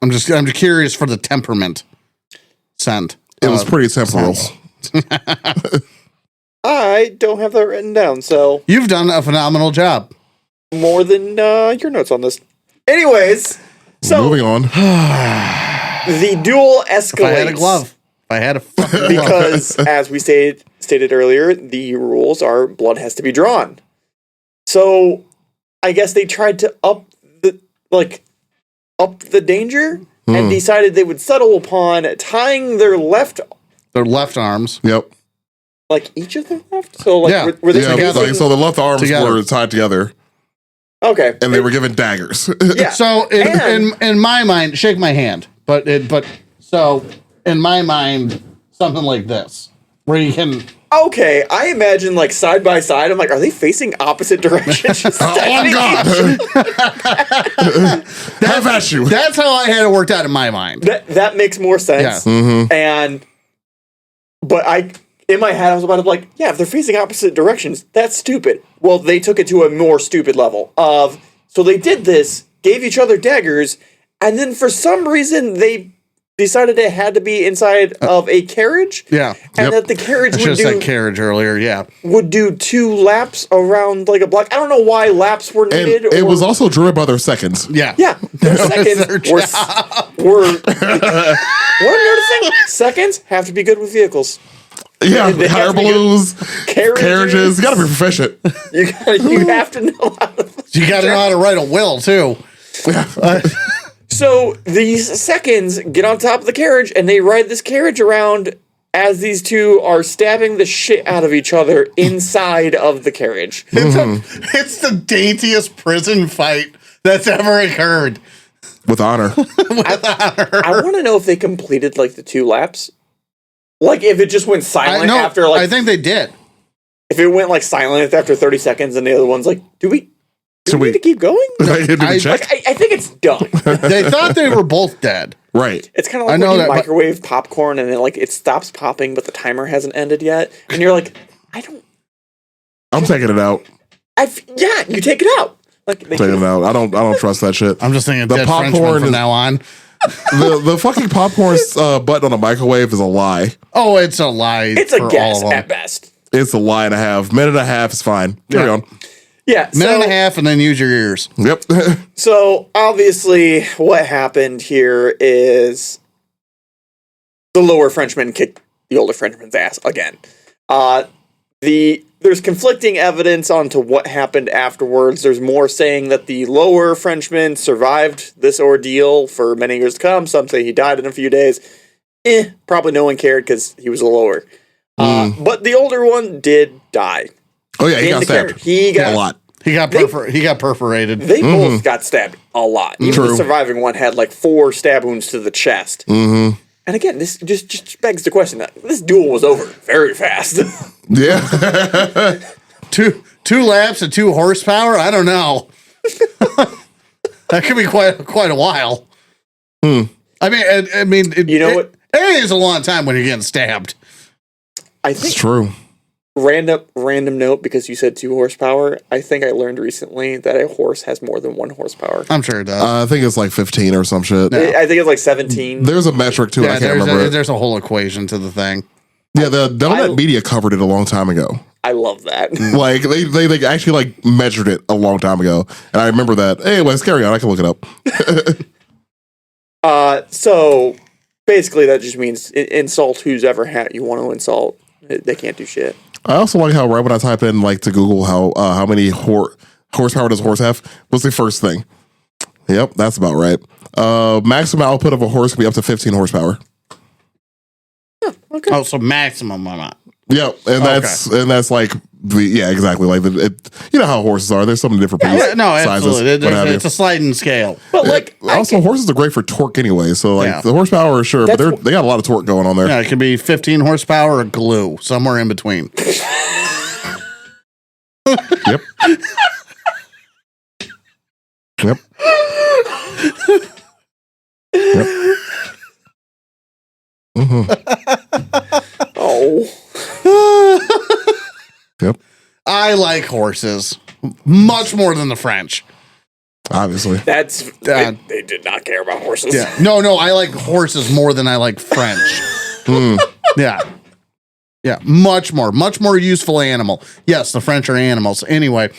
I'm just curious for the temperament sent. It was pretty temporal. I don't have that written down, so You've done a phenomenal job. more than your notes on this. Anyways, so Moving on. the duel escalates. If I had a glove. If I had a fucking glove. Because, as we stated earlier, the rules are blood has to be drawn. So, I guess they tried to up the danger and decided they would settle upon tying their left arms. Yep. like each of them left? So like Yeah. were they Yeah. together? Like, so the left arms Together. were tied together, Okay. and they were given daggers. Yeah. So in my mind, shake my hand. But in my mind, something like this, where you can. Okay, I imagine like side by side. I'm like, are they facing opposite directions? Oh God! Have at you. That's how I had it worked out in my mind. That makes more sense. Yeah. Mm-hmm. But in my head I was about to be like, yeah, if they're facing opposite directions, that's stupid. Well, they took it to a more stupid level of, so they did this, gave each other daggers, and then for some reason they decided it had to be inside of a carriage. Yeah. And that the carriage I should have said carriage earlier. Yeah. would do 2 laps around like a block. I don't know why laps were And needed. it was also driven by their seconds. Yeah. Yeah, their seconds their were we're noticing seconds have to be good with vehicles. Yeah, They have higher to be good. balloons, Carriages. carriages. You got to be proficient. You have to know how to. You got to know how to write a will too. So these seconds get on top of the carriage and they ride this carriage around as these two are stabbing the shit out of each other inside of the carriage. It's the daintiest prison fight that's ever occurred. With honor. I want to know if they completed like the 2 laps. Like if it just went silent after like I think they did. if it went like silent after 30 seconds and the other one's like, do we need to keep going? Did we I- check? I think it's done. They thought they were both dead. Right. It's kind of I like know when you that, but- microwave popcorn and then like it stops popping, but the timer hasn't ended yet, and you're like, I'm taking it out. yeah, you take it out. Like they Taking it out. I don't trust that shit. I'm just thinking The dead popcorn Frenchman from is- now on. the fucking popcorn button on a microwave is a lie. Oh, it's a lie. It's a guess at best. It's a lie and a half. Minute and a half is fine. Carry on. Yeah, Minute and a half, and then use your ears. Yep. So obviously, what happened here is the lower Frenchman kicked the older Frenchman's ass again. There's conflicting evidence onto what happened afterwards. There's more saying that the lower Frenchman survived this ordeal for many years to come. Some say he died in a few days. Probably no one cared because he was a lower. But the older one did die. Oh yeah, he got stabbed. He got a lot. He got perforated. They both got stabbed a lot. Even the surviving one had like 4 stab wounds to the chest. Mm-hmm. And again, this just begs the question that this duel was over very fast. Yeah. two laps at 2 horsepower? I don't know. That could be quite a while. I mean, you know what? It is a long time when you're getting stabbed. I think it's true. Random note, because you said 2 horsepower. I think I learned recently that a horse has more than 1 horsepower. I'm sure it does. I think it's like 15 or some shit. I think it's like 17. There's a metric too. I can't remember. There's a whole equation to the thing. Yeah, the Donut Media covered it a long time ago. I love that. Like they actually like measured it a long time ago, and I remember that. Anyways, carry on. I can look it up. So basically, that just means insult who's ever you want to insult. They can't do shit. I also like how right when I type in like to Google how many horsepower does a horse have, what's the first thing? Yep, that's about right. Maximum output of a horse can be up to 15 horsepower. Okay. Oh, so maximum amount. Yep, and that's like exactly like you know how horses are. There's so many different sizes. Absolutely. It's a sliding scale. But also horses are great for torque anyway. So the horsepower, sure, but they got a lot of torque going on there. Yeah, it could be 15 horsepower or glue, somewhere in between. Yep. Yep. Yep. Oh. Yep. I like horses much more than the French. Obviously. They did not care about horses. Yeah. No, I like horses more than I like French. Yeah. Yeah. Much more useful animal. Yes, the French are animals. Anyway.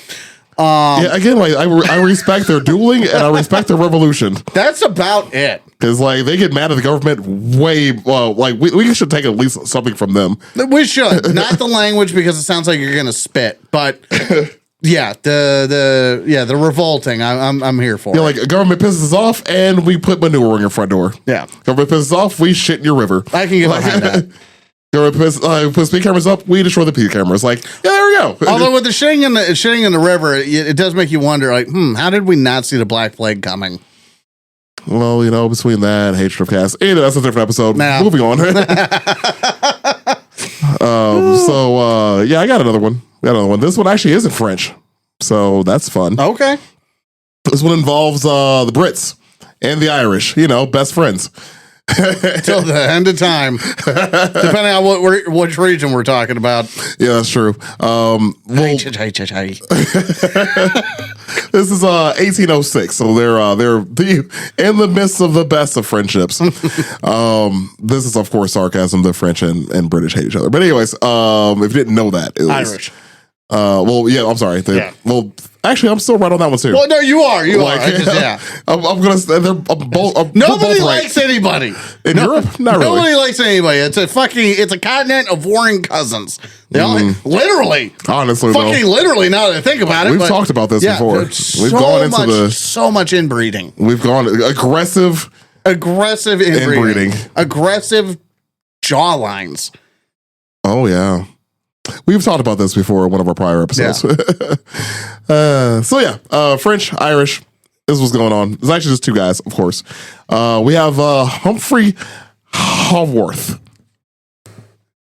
Again, like I respect their dueling and I respect their revolution. That's about it. Because like they get mad at the government way like we should take at least something from them. We should. Not the language because it sounds like you're gonna spit, but yeah, the revolting. I'm here for. Yeah, like government pisses us off and we put manure in your front door. Yeah. Government pisses off, we shit in your river. I can get behind that. Government put speed cameras up, we destroy the speed cameras. Like, yeah, there we go. Although with the shitting in the river, it does make you wonder, like, how did we not see the Black Plague coming? Well, between that and hatred of caste, anyway, that's a different episode. Nah. Moving on. I got another one. This one actually isn't French, so that's fun. Okay. This one involves the Brits and the Irish. Best friends. Till the end of time, depending on which region we're talking about. Yeah, that's true. This is 1806, so they're in the midst of the best of friendships. This is of course sarcasm. The French and British hate each other. But anyways, if you didn't know that, it was Irish. I'm sorry. Well, actually, I'm still right on that one too. Well, no, you are. I'm gonna. They're both. Nobody likes anybody in Europe. Not really. Nobody likes anybody. It's a continent of warring cousins. They all literally, honestly, literally. Now that I think about it, we've talked about this before. We've gone into so much inbreeding. We've gone aggressive inbreeding, aggressive jawlines. Oh yeah. We've talked about this before in one of our prior episodes. Yeah. French, Irish, this is what's going on. It's actually just 2 guys, of course. We have Humphrey Haworth.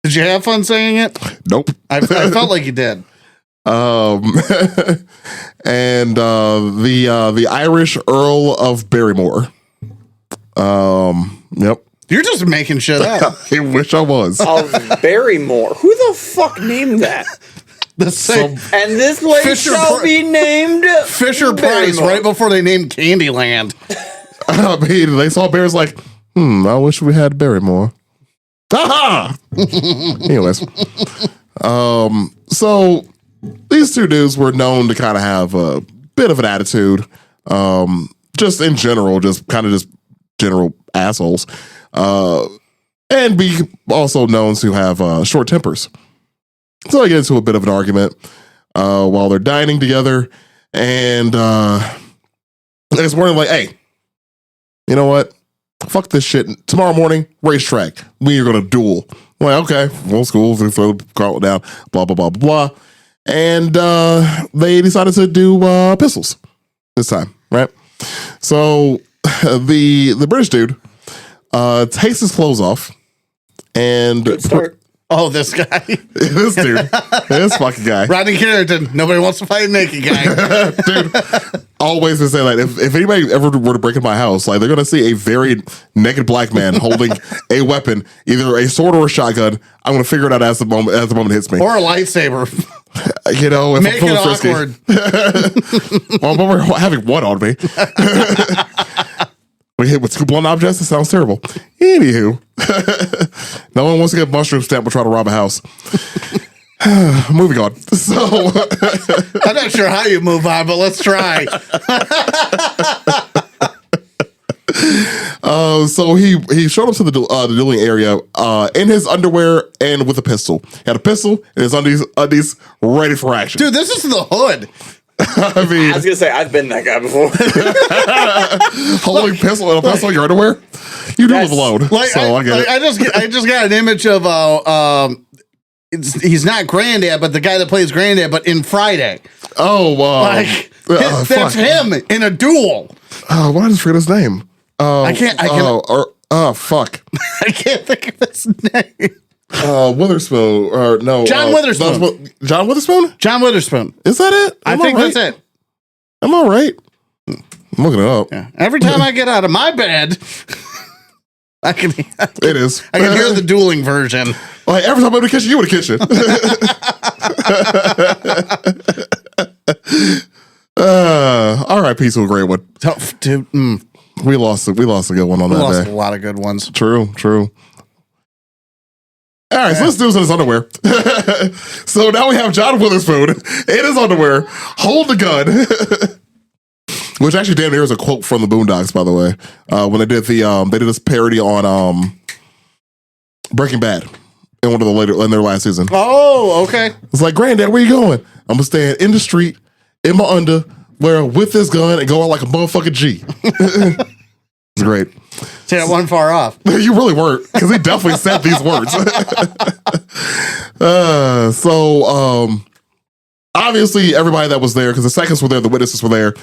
Did you have fun saying it? Nope. I felt like you did. And the Irish Earl of Barrymore. Yep. You're just making shit up. I wish I was. Of Barrymore. Who the fuck named that? The same. And this place shall be named Fisher Price, right before they named Candyland. I mean, they saw Barry's like, I wish we had Barrymore. Haha! Anyways. So these two dudes were known to kind of have a bit of an attitude. Just in general, just general assholes. And be also known to have short tempers. So they get into a bit of an argument while they're dining together. And this morning, like, hey, you know what? Fuck this shit. Tomorrow morning, racetrack. We are going to duel. I'm like, okay, well, school, throw Carl down, blah, blah, blah, blah. And they decided to do pistols this time, right? So the British dude takes his clothes off and Good start. Oh, this guy. This dude, this fucking guy. Rodney Carrington. Nobody wants to fight a naked guy. Dude, always to say that if anybody ever were to break into my house, like they're gonna see a very naked black man holding a weapon, either a sword or a shotgun. I'm gonna figure it out as the moment hits me. Or a lightsaber. You know, if Make I'm it feeling awkward. well, but we're having one on me. We hit with two blunt objects. It sounds terrible. Anywho, no one wants to get mushroom stamped or try to rob a house. Moving on. So I'm not sure how you move on, but let's try. So he showed up to the dueling area in his underwear and with a pistol. He had a pistol and his undies ready for action. Dude, this is the hood. I mean, I was gonna say I've been that guy before. holding pistol and a pistol in your underwear. You do live alone, Like, so I get it. I just got an image of he's not Granddad, but the guy that plays Granddad, but in Friday. Oh, wow. That's fuck. him in a duel. Why did I just forget his name? I can't Fuck. I can't think of his name. Witherspoon, or no. John Witherspoon. John Witherspoon? John Witherspoon. Is that it? I think that's it. Am I right? I'm looking it up. Yeah. Every time I get out of my bed, I can It is. I can hear the dueling version. Like every time I'm in the kitchen, you in the kitchen. All right, peace with a great one. Tough, dude. We lost a good one on We that lost day. a lot of good ones. True. All right, so let's do this in his underwear. So now we have John Witherspoon in his underwear, hold the gun. Which actually damn near is a quote from the Boondocks, by the way. When they did they did this parody on Breaking Bad in one of in their last season. Oh, okay. It's like, Granddad, where you going? I'm gonna stand in the street in my underwear with this gun and go out like a motherfucking G. It's great. See, that one far off. You really weren't, because he definitely said these words. Obviously everybody that was there, because the seconds were there, the witnesses were there,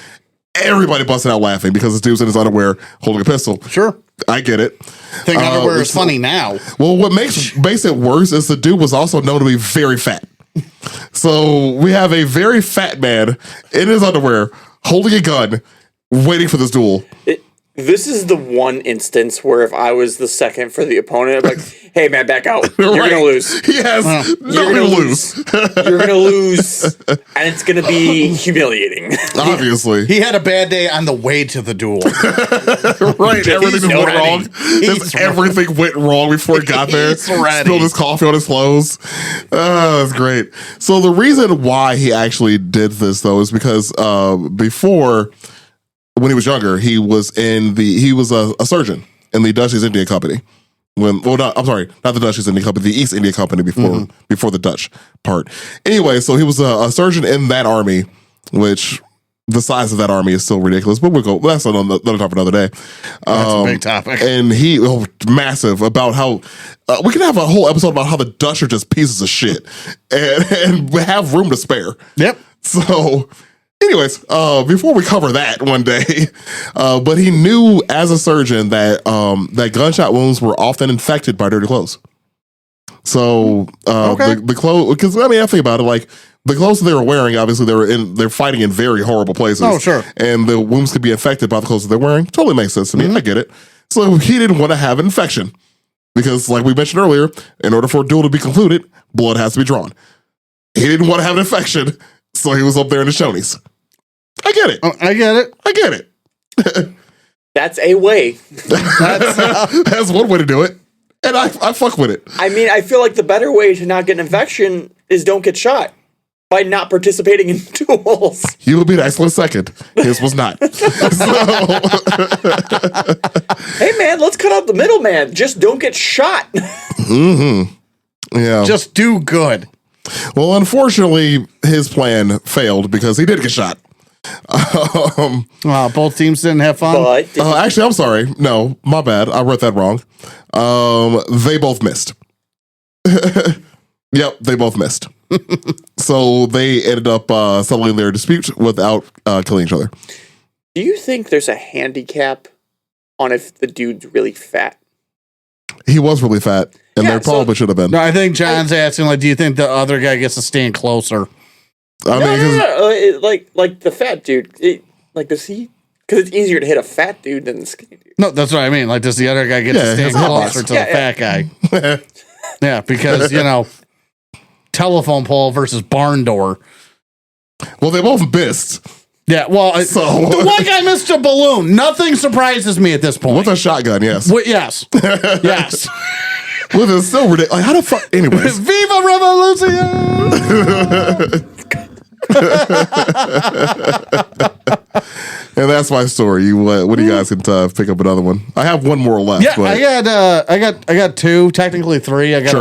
everybody busted out laughing because this dude's in his underwear holding a pistol. Sure. I get it. Think underwear is funny now. Well, what makes it worse is the dude was also known to be very fat. So we have a very fat man in his underwear holding a gun, waiting for this duel. This is the one instance where if I was the second for the opponent, I'd be like, hey man, back out. You're Right. gonna lose. Yes, you're gonna lose. You're gonna lose, and it's gonna be humiliating. Obviously. He had a bad day on the way to the duel. Right, everything He's went ready. wrong. He's Everything went wrong before he got there. He's ready. Spilled his coffee on his clothes. That's great. So the reason why he actually did this, though, is because before, when he was younger, he was a surgeon in the Dutch East India Company. Not the Dutch East India Company, the East India Company before the Dutch part. Anyway, so he was a surgeon in that army, which the size of that army is still ridiculous, but that's another topic for another day. That's a big topic. And massive about how we can have a whole episode about how the Dutch are just pieces of shit and have room to spare. Yep. So, anyways, before we cover that one day, but he knew as a surgeon that that gunshot wounds were often infected by dirty clothes. So the clothes, because I think about it, like the clothes that they were wearing, obviously they're fighting in very horrible places. Oh, sure. And the wounds could be infected by the clothes that they're wearing. Totally makes sense to me. I get it. So he didn't want to have an infection because, like we mentioned earlier, in order for a duel to be concluded, blood has to be drawn. He didn't want to have an infection, so he was up there in the Shonies. I get it. I get it. I get it. That's a way. That's one way to do it. And I fuck with it. I mean, I feel like the better way to not get an infection is don't get shot by not participating in duels. You would be an excellent second. His was not. Hey, man, let's cut out the middleman. Just don't get shot. Yeah. Just do good. Well, unfortunately, his plan failed because he did get shot. Both teams didn't have fun. But Actually, I'm sorry. No, my bad. I wrote that wrong. They both missed. Yep, they both missed. So they ended up settling their dispute without killing each other. do you think there's a handicap on if the dude's really fat? He was really fat, and Yeah, there probably should have been. No, I think John's asking, like, do you think the other guy gets to stand closer? I mean, 'cause- No. Like the fat dude. Does he? Because it's easier to hit a fat dude than the skinny dude. No, that's what I mean. Like, does the other guy get Yeah, to stand his hot closer box. to Yeah, the fat guy? Yeah, because, telephone pole versus barn door. well, they both missed. Yeah, well, So- the one guy missed a balloon. Nothing surprises me at this point. With a shotgun, yes. Yes. Yes. With a so ridiculous. Like, how the fuck? Anyways. Viva Revolution! And that's my story. You, what do you guys can pick up another one? I have one more left. Yeah, but I got two, technically three. I got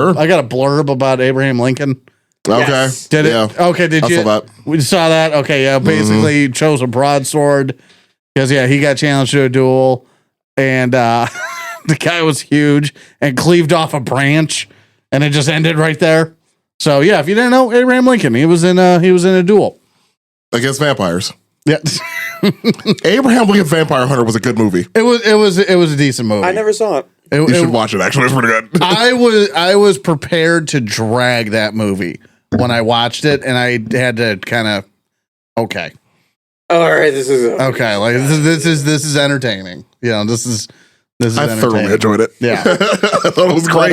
a blurb about Abraham Lincoln. okay. Yes. Did it? Yeah. Okay, did I you? saw that. We saw that. Okay, yeah. Basically, he chose a broadsword because he got challenged to a duel, and the guy was huge and cleaved off a branch, and it just ended right there. So yeah, if you didn't know, Abraham Lincoln, he was in a duel Against vampires. Yeah, Abraham Lincoln Vampire Hunter was a good movie. it was a decent movie. I never saw it. You should watch it. Actually, it's pretty good. I was prepared to drag that movie when I watched it, and I had to kind of okay. All right, this is Okay, like this is entertaining. This is I thoroughly entertaining. enjoyed it. Yeah. I thought it was great.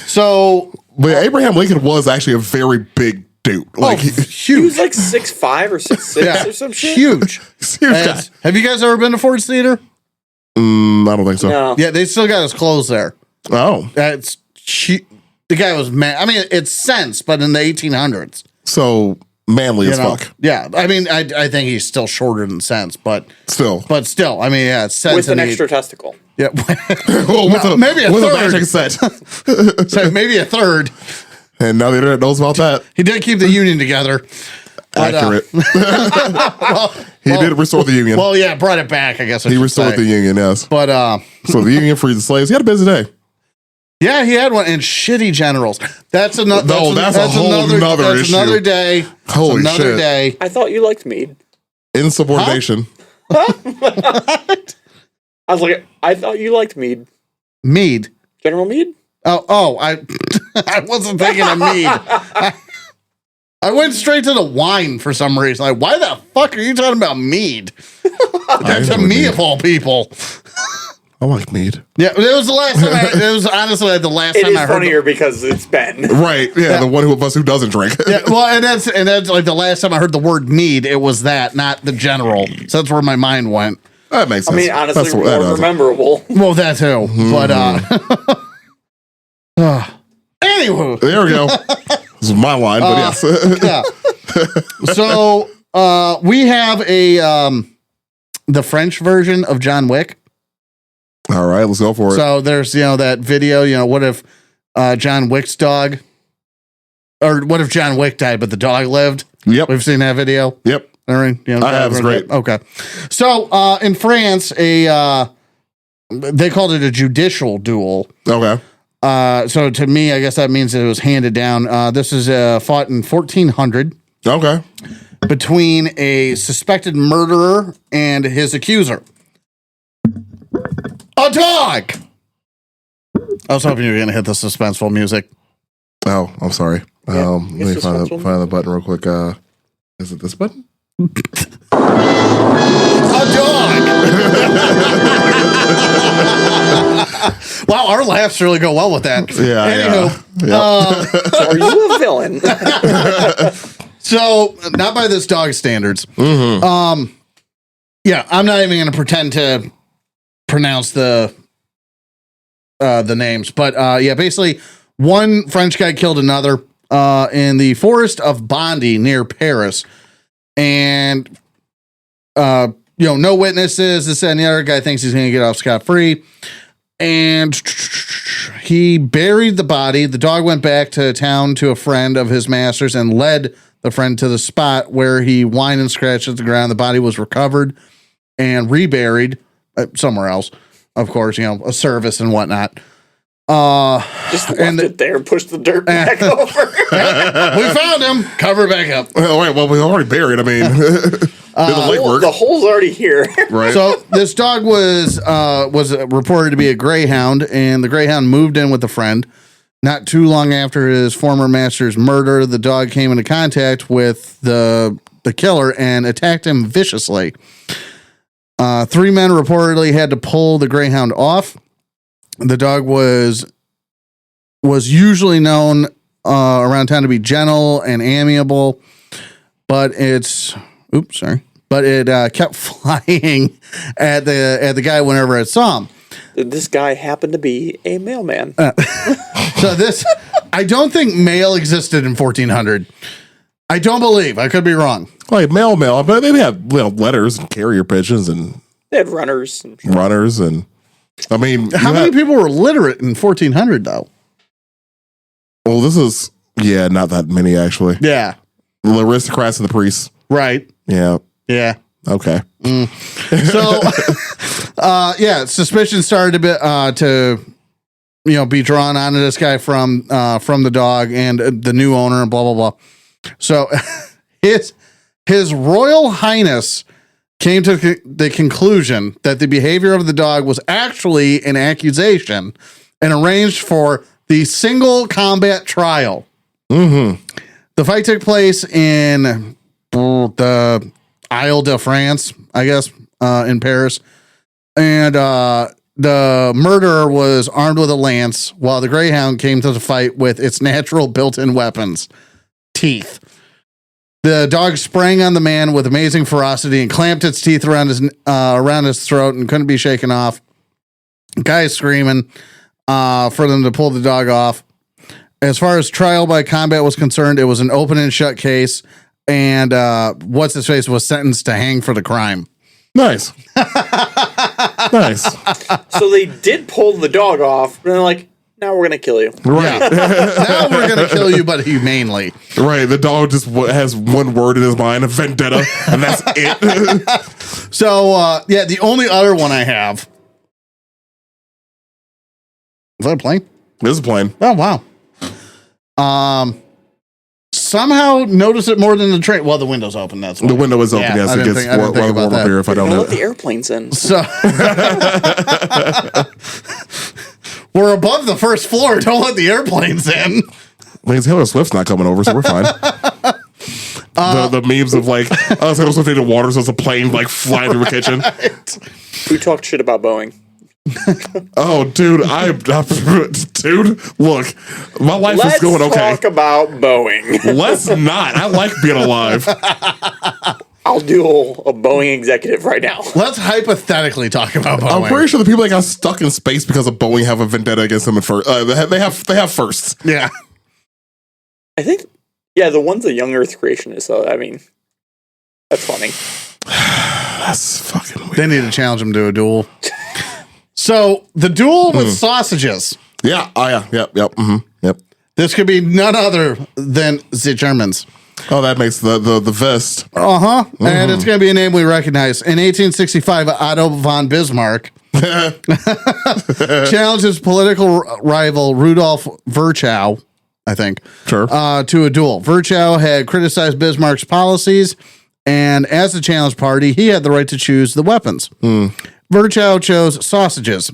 So But Abraham Lincoln was actually a very big dude. Like, He huge, was like 6'5" or 6'6" or some shit. huge. huge guy. Have you guys ever been to Ford's Theater? I don't think so. No. Yeah, they still got his clothes there. Oh, That's the guy was man. I mean, it's sense, but in the 1800s, so manly as fuck. Yeah, I mean, I think he's still shorter than sense, but Still. still, I mean, yeah, it's sense With an and extra testicle. Yeah, Well, maybe a with third. a matching set. so maybe a third. And now the internet knows about that. He did keep the union together. But, Accurate. He did restore the union. Well, yeah, brought it back. I guess I He should restored say. the union, yes. But So the union freed the slaves. He had a busy day. yeah, he had one and shitty generals. That's another. No, that's a whole nother That's issue. another day. Holy That's another shit. day. I thought you liked mead. Insubordination. I was like, I thought you liked mead. Mead. General Mead? I I wasn't thinking of mead. I went straight to the wine for some reason. Like, why the fuck are you talking about mead? That's to enjoy me mead. of all people. I like mead. Yeah, it was the last time. It was honestly like the last It time is I heard. funnier because it's Ben. Right. Yeah, the one of us who doesn't drink. Yeah, well, and that's like the last time I heard the word mead. It was that, not the general. So that's where my mind went. That makes I sense. mean, honestly, That's more that does it. memorable. Well, that too. But anywho, There we go. This is my line, but yes. yeah. So we have the French version of John Wick. All right, let's go for it. So there's that video. What if John Wick's dog, or what if John Wick died but the dog lived? Yep. We've seen that video. Yep. All right, I have. It's great. Okay, so in France, they called it a judicial duel. Okay. So to me, I guess that means it was handed down. This is fought in 1400 Okay. between a suspected murderer and his accuser. A dog. I was hoping you were going to hit the suspenseful music. Oh, I'm sorry. Yeah, Let me it's find suspenseful. the button real quick. Is it this button? A dog. Wow, our laughs really go well with that. Yeah. Anywho, So are you a villain? so not by this dog standards. Mm-hmm. Yeah, I'm not even going to pretend to pronounce the names. But yeah, basically one French guy killed another in the forest of Bondy near Paris. And, no witnesses. This and the other guy thinks he's going to get off scot-free. And he buried the body. The dog went back to town to a friend of his master's and led the friend to the spot where he whined and scratched at the ground. The body was recovered and reburied somewhere else. Of course, a service and whatnot. Just left it there, pushed the dirt back over. We found him. Cover it back up. All right, well, we already buried. I mean, The hole's already here. right? So this dog was reported to be a greyhound, and the greyhound moved in with a friend. Not too long after his former master's murder, the dog came into contact with the killer and attacked him viciously. 3 men reportedly had to pull the greyhound off. The dog was usually known around town to be gentle and amiable, but it kept flying at the guy whenever it saw him. This guy happened to be a mailman. So I don't think mail existed in 1400. I don't believe. I could be wrong. Like mail, but they had letters and carrier pigeons and They had runners. and I mean, How many people were literate in 1400 though? Well, this is not that many actually. Yeah. The aristocrats and the priests. Right. Yeah. Yeah. Okay. So, suspicion started a bit to be drawn onto this guy from the dog and the new owner and blah blah blah. So, his Royal Highness came to the conclusion that the behavior of the dog was actually an accusation and arranged for the single combat trial. Mm-hmm. The fight took place in the Isle de France, I guess, in Paris. And the murderer was armed with a lance while the greyhound came to the fight with its natural built-in weapons, teeth. The dog sprang on the man with amazing ferocity and clamped its teeth around his throat and couldn't be shaken off. Guys screaming for them to pull the dog off. As far as trial by combat was concerned, it was an open and shut case, and what's his face was sentenced to hang for the crime. Nice. Nice. So they did pull the dog off, and they're like, now we're going to kill you. Right. Now we're going to kill you, but humanely. Right. The dog just has one word in his mind, a vendetta, and that's it. So, the only other one I have. Is that a plane? This is plain. Oh, wow. Somehow notice it more than the train. Well, the window's open. That's why. The window is open. Yeah, Yes, I it didn't gets think- I didn't think warm about up that. here if I don't Don't know. let the airplanes in. So we're above the first floor. Don't let the airplanes in. I mean, Taylor Swift's not coming over, so we're fine. The memes of like, Taylor Swift needed water, so it's a plane like flying through the kitchen. We talked shit about Boeing. Oh, dude, dude, look, my life is going okay. Let's talk about Boeing. Let's not. I like being alive. I'll do a Boeing executive right now. Let's hypothetically talk about Boeing. I'm pretty sure the people that got stuck in space because of Boeing have a vendetta against them at first. They have firsts. Yeah. I think, the one's a young Earth creationist, so I mean, that's funny. That's fucking weird. They need to challenge him to a duel. So the duel with sausages. Yeah. Oh, yeah. Yep. Yep. This could be none other than the Germans. Oh, that makes the vest. And it's going to be a name we recognize. In 1865, Otto von Bismarck challenged his political rival Rudolf Virchow, I think, Sure. to a duel. Virchow had criticized Bismarck's policies, and as the challenge party, he had the right to choose the weapons. Virchow chose sausages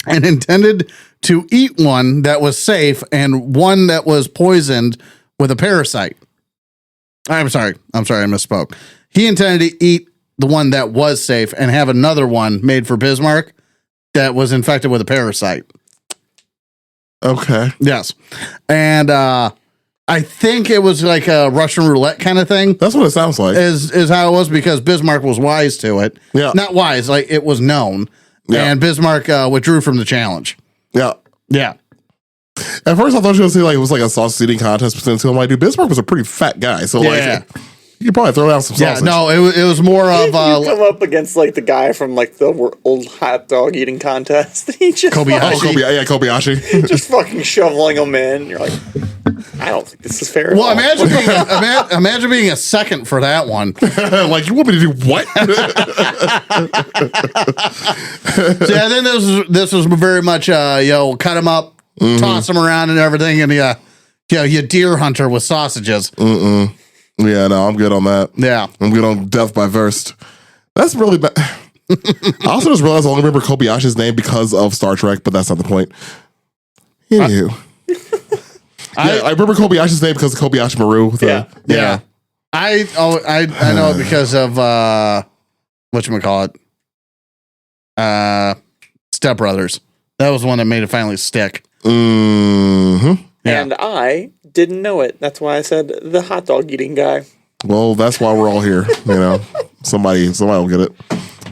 and intended to eat one that was safe and one that was poisoned with a parasite. I'm sorry, I misspoke. He intended to eat the one that was safe and have another one made for Bismarck that was infected with a parasite. Okay. Yes. And I think it was like a Russian roulette kind of thing. That's what it sounds like. Is how it was because Bismarck was wise to it. Yeah. Not wise, like it was known. Yeah. and Bismarck withdrew from the challenge. Yeah. Yeah. At first, I thought you were going to say like it was like a sausage eating contest between the two. I'm like, dude, Bismarck was a pretty fat guy, so Yeah. like you could probably throw down some Yeah, sausage. no, it was more of You come up against like the guy from like the old hot dog eating contest. He just Kobayashi. Kobayashi. just fucking shoveling them in. You're like, I don't think this is fair. at Well, all. imagine being a second for that one. Like, you want me to do what? So, yeah, then this was very much cut them up, toss them around and everything, and you deer hunter with sausages. Yeah, no, I'm good on that. Yeah. I'm good on death by verse. That's really bad. I also just realized I only remember Kobayashi's name because of Star Trek, but that's not the point. Anywho. I remember Kobayashi's name because of Kobayashi Maru. Yeah. I know it because of whatchamacallit. Step Brothers. That was the one that made it finally stick. Mm-hmm. Yeah. And I didn't know it. That's why I said the hot dog eating guy. Well, that's why we're all here. You know, somebody will get it.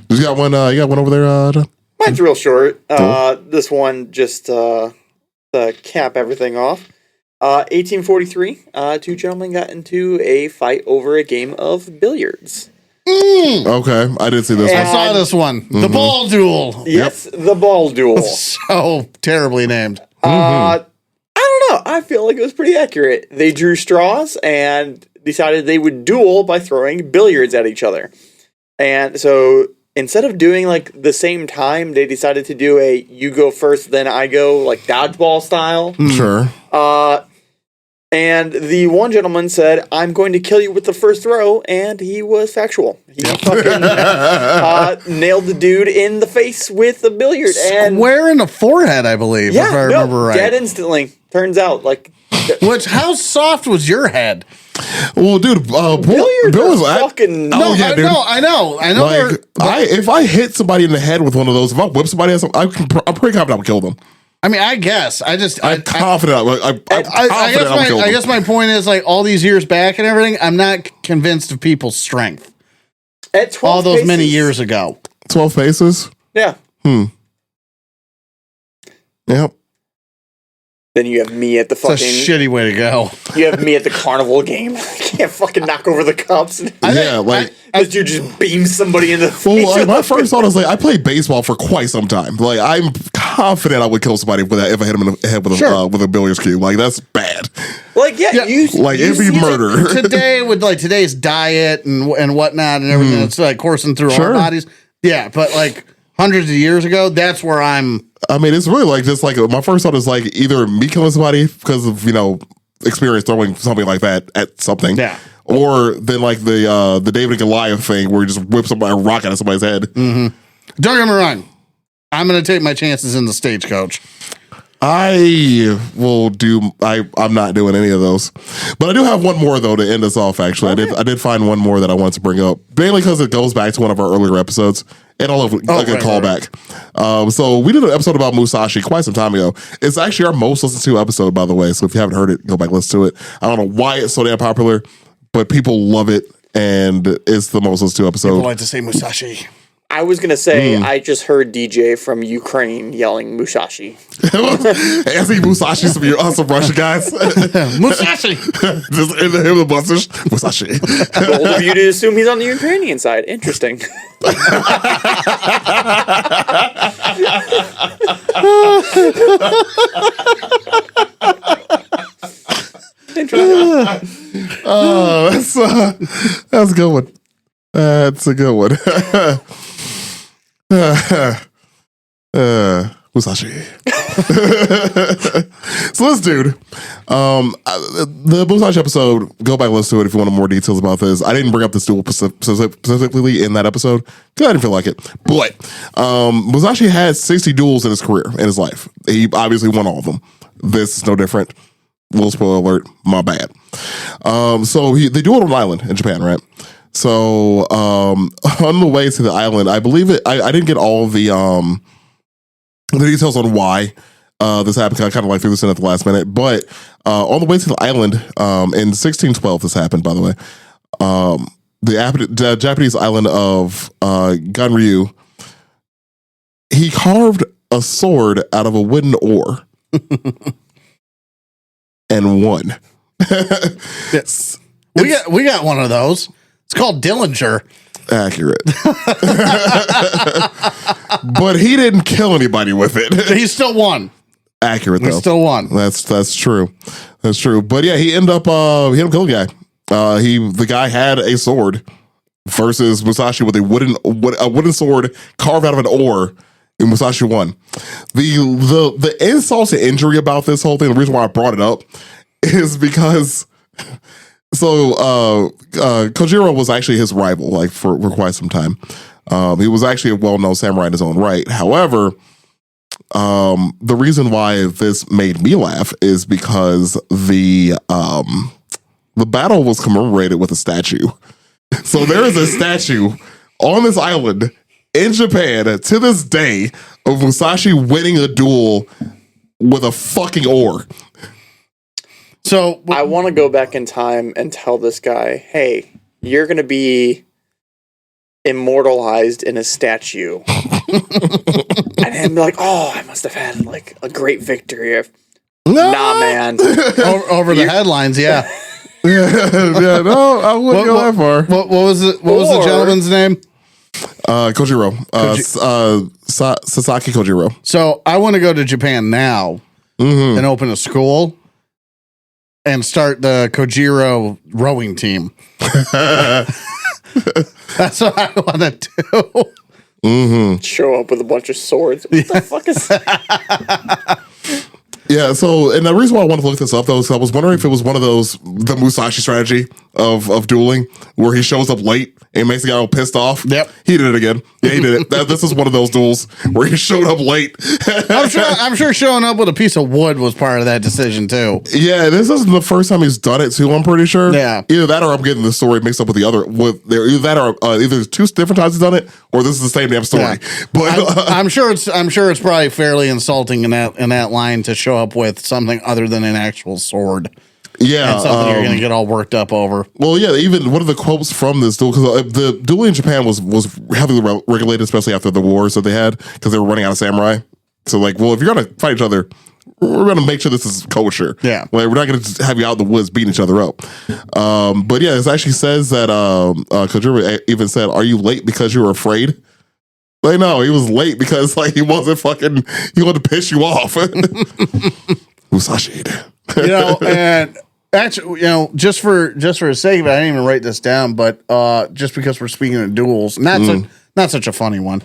You got one over there, John? Mine's real short. Cool. This one just to cap everything off. 1843, two gentlemen got into a fight over a game of billiards. Okay, I did see this I And- one. saw this one. The ball duel. Yes, the ball duel. So terribly named. I don't know. I feel like it was pretty accurate. They drew straws and decided they would duel by throwing billiards at each other. And so instead of doing like the same time, they decided to do a you go first, then I go, like dodgeball style. Sure. And the one gentleman said, I'm going to kill you with the first throw, and he was factual. He fucking nailed the dude in the face with a billiard. And Square in the forehead, I believe, if I remember right. dead instantly. Turns out, like, Which, how soft was your head? Well, dude, Bill billiards was are fucking... Oh, yeah, I dude. know. Like, if I hit somebody in the head with one of those, if I whip somebody, I'm pretty confident I would kill them. I mean, I guess. I'm confident. I'm confident I'll kill them. I guess my point is, like, all these years back and everything, I'm not convinced of people's strength. At 12 All those paces, many years ago. 12 paces. Yeah. Yep. Then you have me at the It's fucking... a shitty way to go. You have me at the carnival game. I can't fucking knock over the cups. This dude just beams somebody in the face. Well, my first thought was like, I played baseball for quite some time. Like, I'm confident I would kill somebody with that if I hit him in the head with a billiards cue. Like, that's bad. Like, It'd be murder. Today, with like today's diet and whatnot and everything, it's like coursing through our bodies. Yeah, but like hundreds of years ago, that's where I'm. I mean, it's really like just like my first thought is like either me killing somebody because of experience throwing something like that at something, or then like the David and Goliath thing where you just whip somebody a rock out of somebody's head. Don't get me wrong, I'm going to take my chances in the stagecoach. I will do. I'm not doing any of those, but I do have one more though to end us off. Actually, I did find one more that I wanted to bring up, mainly because it goes back to one of our earlier episodes. And a good callback. So we did an episode about Musashi quite some time ago. It's actually our most listened to episode, by the way. So if you haven't heard it, go back and listen to it. I don't know why it's so damn popular, but people love it, and it's the most listened to episode. People like to say Musashi. I was going to say, I just heard DJ from Ukraine yelling Musashi. I see Musashi, some Russian guys. Musashi! Just in the buses. Musashi. Bold of you to assume he's on the Ukrainian side. Interesting. Interesting. Oh, that's a good one. That's a good one. Musashi. So this dude, the Musashi episode, go back and listen to it if you want more details about this. I didn't bring up this duel specifically in that episode because I didn't feel like it. But Musashi had 60 duels in his career, in his life. He obviously won all of them. This is no different. Little spoiler alert, my bad. So they dueled on an island in Japan, right? So on the way to the island, I believe it. I didn't get all the details on why this happened. I kind of like threw this in at the last minute, but on the way to the island in 1612, this happened. By the way, the Japanese island of Ganryu. he carved a sword out of a wooden oar and won. We got one of those. It's called Dillinger. Accurate. But he didn't kill anybody with it. He still won. Accurate He though. still won. That's true. That's true. But yeah, he ended up killing a guy. The guy had a sword versus Musashi with a wooden sword carved out of an oar, and Musashi won. The insult to injury about this whole thing, the reason why I brought it up is because Kojiro was actually his rival, like for quite some time. He was actually a well-known samurai in his own right. However, the reason why this made me laugh is because the battle was commemorated with a statue. So there is a statue on this island in Japan to this day of Musashi winning a duel with a fucking oar. So I want to go back in time and tell this guy, hey, you're going to be immortalized in a statue. And him be like, oh, I must have had like a great victory. Nah, man. over the headlines, yeah. yeah, no, I wouldn't go that far. What was it? What was the gentleman's name? Kojiro. Sasaki Kojiro. So I want to go to Japan now and open a school and start the Kojiro rowing team. That's what I want to do. Show up with a bunch of swords. What the fuck is Yeah, so, and the reason why I wanted to look this up, though, is I was wondering if it was one of those, the Musashi strategy of dueling, where he shows up late and makes the guy all pissed off. Yep. He did it again. Yeah, he did it. This is one of those duels where he showed up late. I'm sure showing up with a piece of wood was part of that decision, too. Yeah, this isn't the first time he's done it, too, I'm pretty sure. Yeah. Either that or I'm getting the story mixed up with the other. Either that or either two different times he's done it, or this is the same damn story. Yeah. But I'm sure it's probably fairly insulting in that line to show up with something other than an actual sword. Yeah, and something you're going to get all worked up over. Well, yeah, even one of the quotes from this duel, because the dueling in Japan was heavily regulated, especially after the wars that they had, because they were running out of samurai. So, like, well, if you're going to fight each other, we're going to make sure this is kosher. Yeah. Like, we're not going to have you out in the woods beating each other up. But yeah, it actually says that Kojiro even said, "Are you late because you were afraid?" Like, no, he was late because, like, he wanted to piss you off. Musashi. And actually, just for the sake of it, I didn't even write this down, but just because we're speaking of duels, not such a funny one.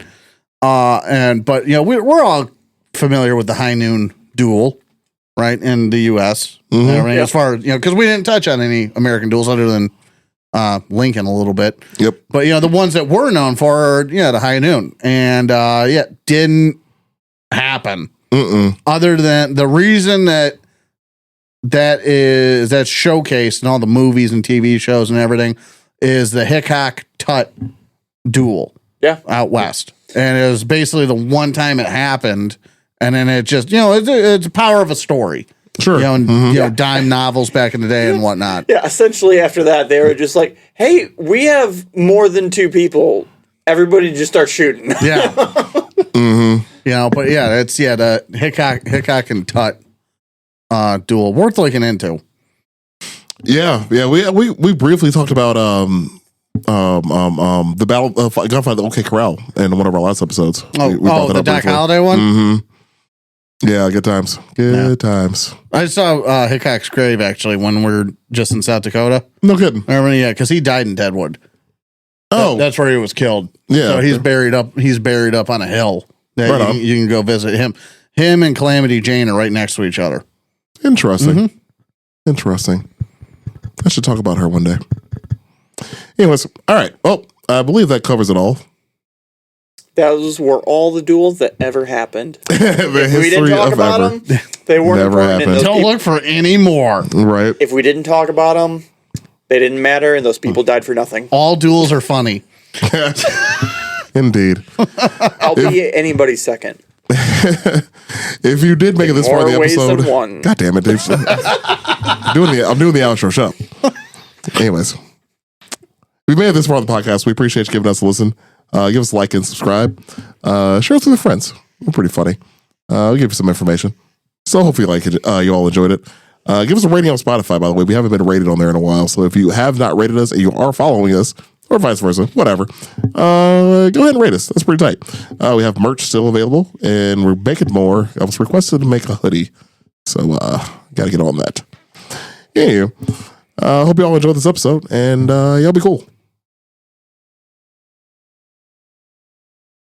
But we're all familiar with the high noon duel, right, in the U.S. and everything, as far as because we didn't touch on any American duels other than Lincoln a little bit. Yep. But the ones that we're known for are the high noon, and didn't happen. Other than the reason that's showcased in all the movies and TV shows and everything is the Hickok Tut duel. Yeah. Out west. And it was basically the one time it happened. And then it just, it's the power of a story. Sure. Dime novels back in the day and whatnot. Yeah, essentially after that, they were just like, hey, we have more than two people. Everybody just start shooting. Yeah. But yeah, it's the Hickok and Tut duel worth looking into. Yeah. We briefly talked about the battle gunfight at the OK Corral in one of our last episodes. We brought that the up Doc briefly. Holliday one. Yeah, good times. Good times. I saw Hickok's grave actually when we were just in South Dakota. No kidding. Because he died in Deadwood. Oh, That's where he was killed. Yeah. So he's buried up on a hill. That Right on. you can go visit him. Him and Calamity Jane are right next to each other. interesting. Interesting. I should talk about her one day. Anyways, all right. Well, I believe that covers it all. Those were all the duels that ever happened. The If we didn't history talk of about ever. them, they weren't Never important. And happened. those Don't people- look for any more. Right. if we didn't talk about them, they didn't matter, and those people died for nothing. All duels are funny. Indeed. I'll be anybody's second. If you did make it this far in the More ways episode, than one. God damn it, Dave. I'm doing the outro. Shut up. Anyways, we made it this far on the podcast. We appreciate you giving us a listen. Give us a like and subscribe. Share us with your friends. We're pretty funny. We'll give you some information. So hopefully you all enjoyed it. Give us a rating on Spotify, by the way. We haven't been rated on there in a while. So if you have not rated us and you are following us, or vice versa, whatever, go ahead and rate us. That's pretty tight. We have merch still available, and we're making more. I was requested to make a hoodie. So got to get on that. Yeah. Hope you all enjoyed this episode, and y'all be cool.